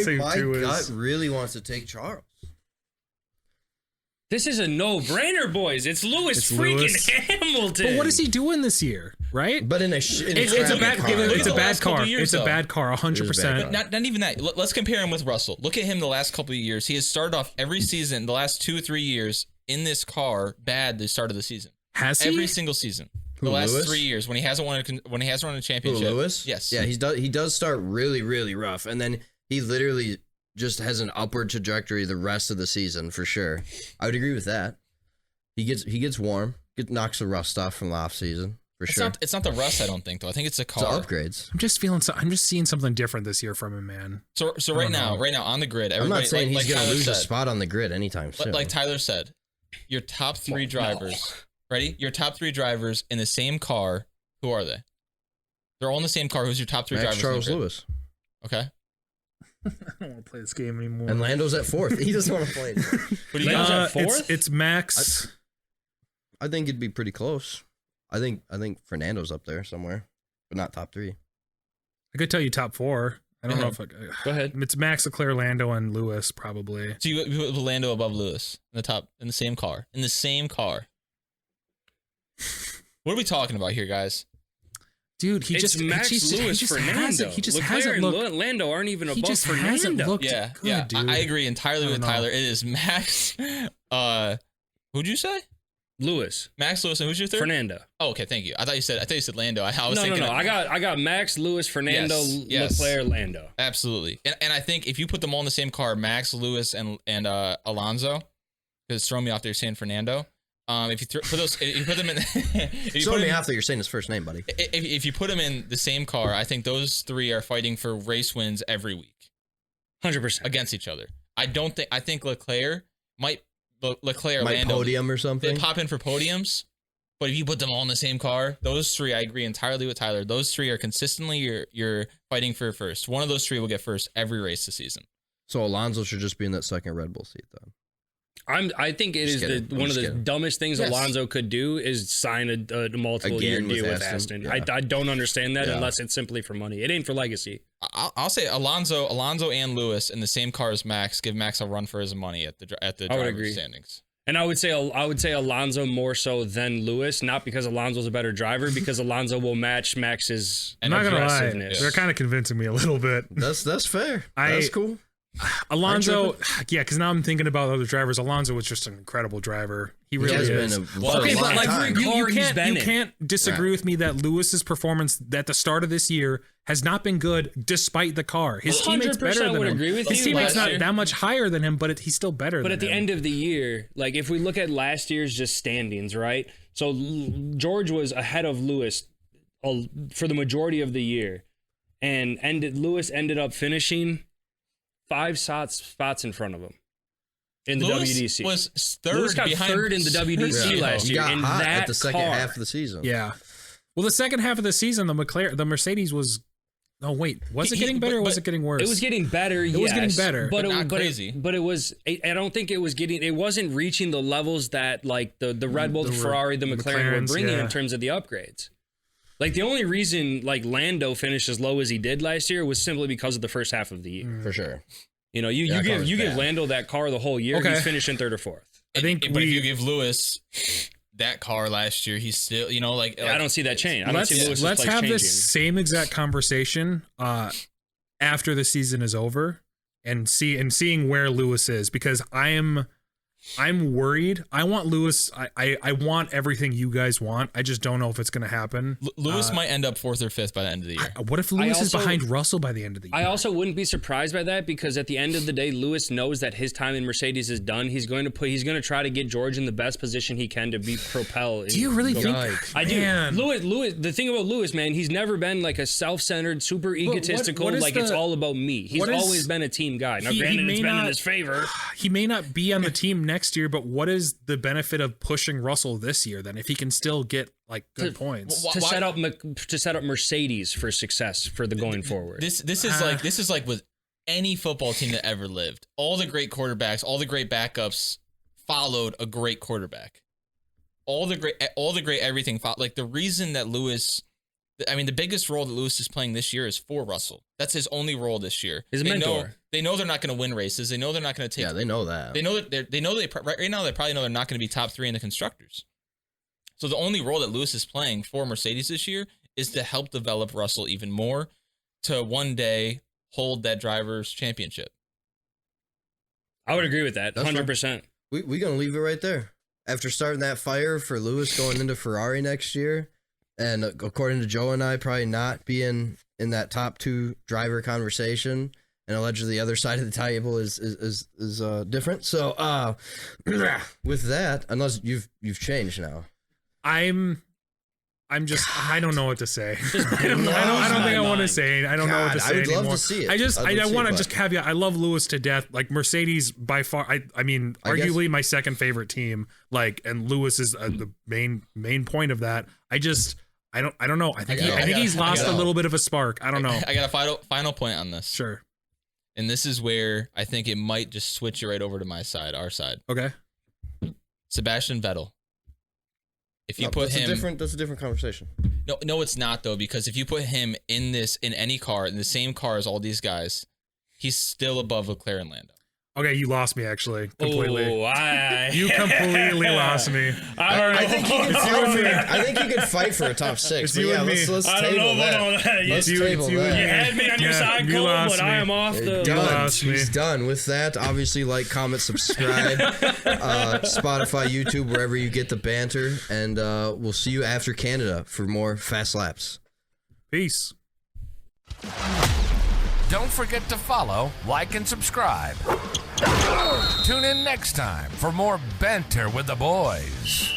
say My 2 gut is. really wants to take Charles. This is a no-brainer, boys. It's Lewis It's freaking Lewis. Hamilton. But what is he doing this year? Right? But in a It's a crappy bad. car. Look It's at a the bad last couple car. years, It's a though. bad car. It is a bad 100%. car. Not even that. Let's compare him with Russell. Look at him the last couple of years. He has started off every season, the last 2 or 3 years, in this car bad the start of the season. Has he? Every single season. Who, The last Lewis? 3 years when he hasn't won a Who, championship. Lewis? Yes. Yeah, he does start really, really rough, and then he literally just has an upward trajectory the rest of the season for sure. I would agree with that. He gets warm, knocks the rust off from the off season for sure. It's not the rust, I don't think, though. I think it's the It's car. upgrades. I'm just seeing something different this year from him, man. So right know. now on the grid, I'm everybody, not saying he's going to Tyler lose a said- spot on the grid anytime soon. Like Tyler said, your top 3 drivers. Ready? Your top 3 drivers in the same car. Who are they? They're all in the same car. Who's your top 3 Max, drivers? Charles, in the grid? Lewis. Okay. I don't want to play this game anymore. And Lando's at 4th. He doesn't want to play it. What do you got? Lando's at 4th? It's Max. I think it'd be pretty close. I think Fernando's up there somewhere, but not top 3. I could tell you top 4. I don't know if I. Go ahead. It's Max, Leclerc, Lando, and Lewis probably. So you put Lando above Lewis in the top in the same car. In the same car. What are we talking about here, guys? Dude, he It's just Max Lewis Fernando. He just Leclerc hasn't and looked. Lando aren't even He above just Fernando. hasn't looked Yeah, good, yeah. dude. I agree entirely I with don't know. Tyler. It is Max. Who'd you say? Lewis. Max Lewis, and who's your third? Fernando. Oh, okay, thank you. I thought you said Lando. I was No. thinking. I got Max, Lewis, Fernando, Yes. Leclerc, Lando. Absolutely, and I think if you put them all in the same car, Max, Lewis, and Alonso, because it's throwing me off there saying Fernando. If you if you put them in, if you Throw put me them- off that you're saying his first name, buddy. if you put them in the same car, I think those 3 are fighting for race wins every week 100%. against each other. I think Leclerc might Might Lando, podium or they something. pop in for podiums. But if you put them all in the same car, those 3, I agree entirely with Tyler. Those 3 are consistently you're fighting for first. One of those 3 will get first every race this season. So Alonso should just be in that second Red Bull seat then. I think it Just is kidding. I'm one of just the kidding. dumbest things Yes. Alonso could do is sign a multiple year Again with deal with Aston, Aston. yeah. I don't understand that Yeah. unless it's simply for money. It ain't for legacy. I'll say Alonso and Lewis in the same car as Max. Give Max a run for his money at the I would driver's agree. standings. And I would say Alonso more so than Lewis, not because Alonso's a better driver, because Alonso will match Max's I'm not gonna lie, aggressiveness. they're kind of convincing me a little bit. That's fair. That's cool. Alonso, yeah, because now I'm thinking about other drivers. Alonso was just an incredible driver. He really has is. been Well, for okay, a but long like time. you you can't disagree with me that Lewis's performance at the start of this year has not been good despite the car. His teammates 100% better than would him. agree with His you. teammates Last not year. that much higher than him, but he's still better But than at the him. end of the year, like if we look at last year's just standings, right? So George was ahead of Lewis for the majority of the year, and Lewis ended up finishing 5 spots in front of him in the Lewis WDC. was third Lewis got behind third in the WDC Yeah. last He year. got in hot that at the second car. half of the season. Yeah. Well, the second half of the season, the Mercedes was. Oh wait, was it getting better or was it getting worse? It was getting better. It was getting better. But not crazy. But it was. I don't think it was getting. It wasn't reaching the levels that like the Red Bull, the Ferrari, the McLaren were McLarens, bringing yeah. in terms of the upgrades. Like the only reason like Lando finished as low as he did last year was simply because of the first half of the year. For sure. You know, you That car was give bad. Lando that car the whole year, Okay. he's finishing 3rd or 4th. I think but if we- you give Lewis that car last year, he's still, like I don't see that change. I don't see Lewis's let's place have changing. this same exact conversation after the season is over and seeing where Lewis is, because I'm worried. I want Lewis. I want everything you guys want. I just don't know if it's going to happen. Lewis might end up 4th or 5th by the end of the year. What if Lewis is also- behind Russell by the end of the year? I also wouldn't be surprised by that because at the end of the day, Lewis knows that his time in Mercedes is done. He's going to try to get George in the best position he can to be propel. Do you really think? Yikes. I do. Man. Lewis. The thing about Lewis, man, he's never been like a self-centered, super egotistical. what is Like it's the- all about me. He's what is- always been a team guy. Now, He granted, may it's been in not- his favor. He may not be on the team next year, but what is the benefit of pushing Russell this year then if he can still get like good points? Why- To set up Mercedes for success for the going forward. This is like with any football team that ever lived. All the great quarterbacks, all the great backups followed a great quarterback. All the great everything followed. Like the reason that Lewis, I mean, the biggest role that Lewis is playing this year is for Russell. That's his only role this year. His mentor. They know they're not going to win races. They know they're not going to take. Yeah, they know that. They know that right now they probably know they're not going to be top 3 in the constructors. So the only role that Lewis is playing for Mercedes this year is to help develop Russell even more to one day hold that driver's championship. I would agree with that. That's 100%. We gonna leave it right there. After starting that fire for Lewis going into Ferrari next year, and according to Joe and I, probably not being in that top 2 driver conversation, and allegedly the other side of the table is different. So with that, unless you've changed now. I'm just I don't know what to say. I don't think I want to mind. say. I don't know what to God, say I would love anymore. to see it. I just I'd I love to see want it, to but- just caveat. I love Lewis to death. Like Mercedes by far. I mean I guess- arguably my second favorite team. Like and Lewis is the main point of that. I I don't know. I think I he's lost a little bit of a spark. I don't know. I got a final point on this. Sure. And this is where I think it might just switch it right over to my side, our side. Okay. Sebastian Vettel. If you put him, that's a different conversation. No, it's not though, because if you put him in any car, in the same car as all these guys, he's still above Leclerc and Lando. Okay, you lost me actually completely. Oh, you completely lost me. I think you could fight for a top 6. It's But you yeah, and me. let's I don't table know that. about that. Let's you- table you- that. You had me on your side, you Cole, lost but I me. am off the. Done. lost me. He's done. With that, obviously, like, comment, subscribe, Spotify, YouTube, wherever you get the banter, and we'll see you after Canada for more Fast Laps. Peace. Don't forget to follow, like, and subscribe. Tune in next time for more Banter with the Boys.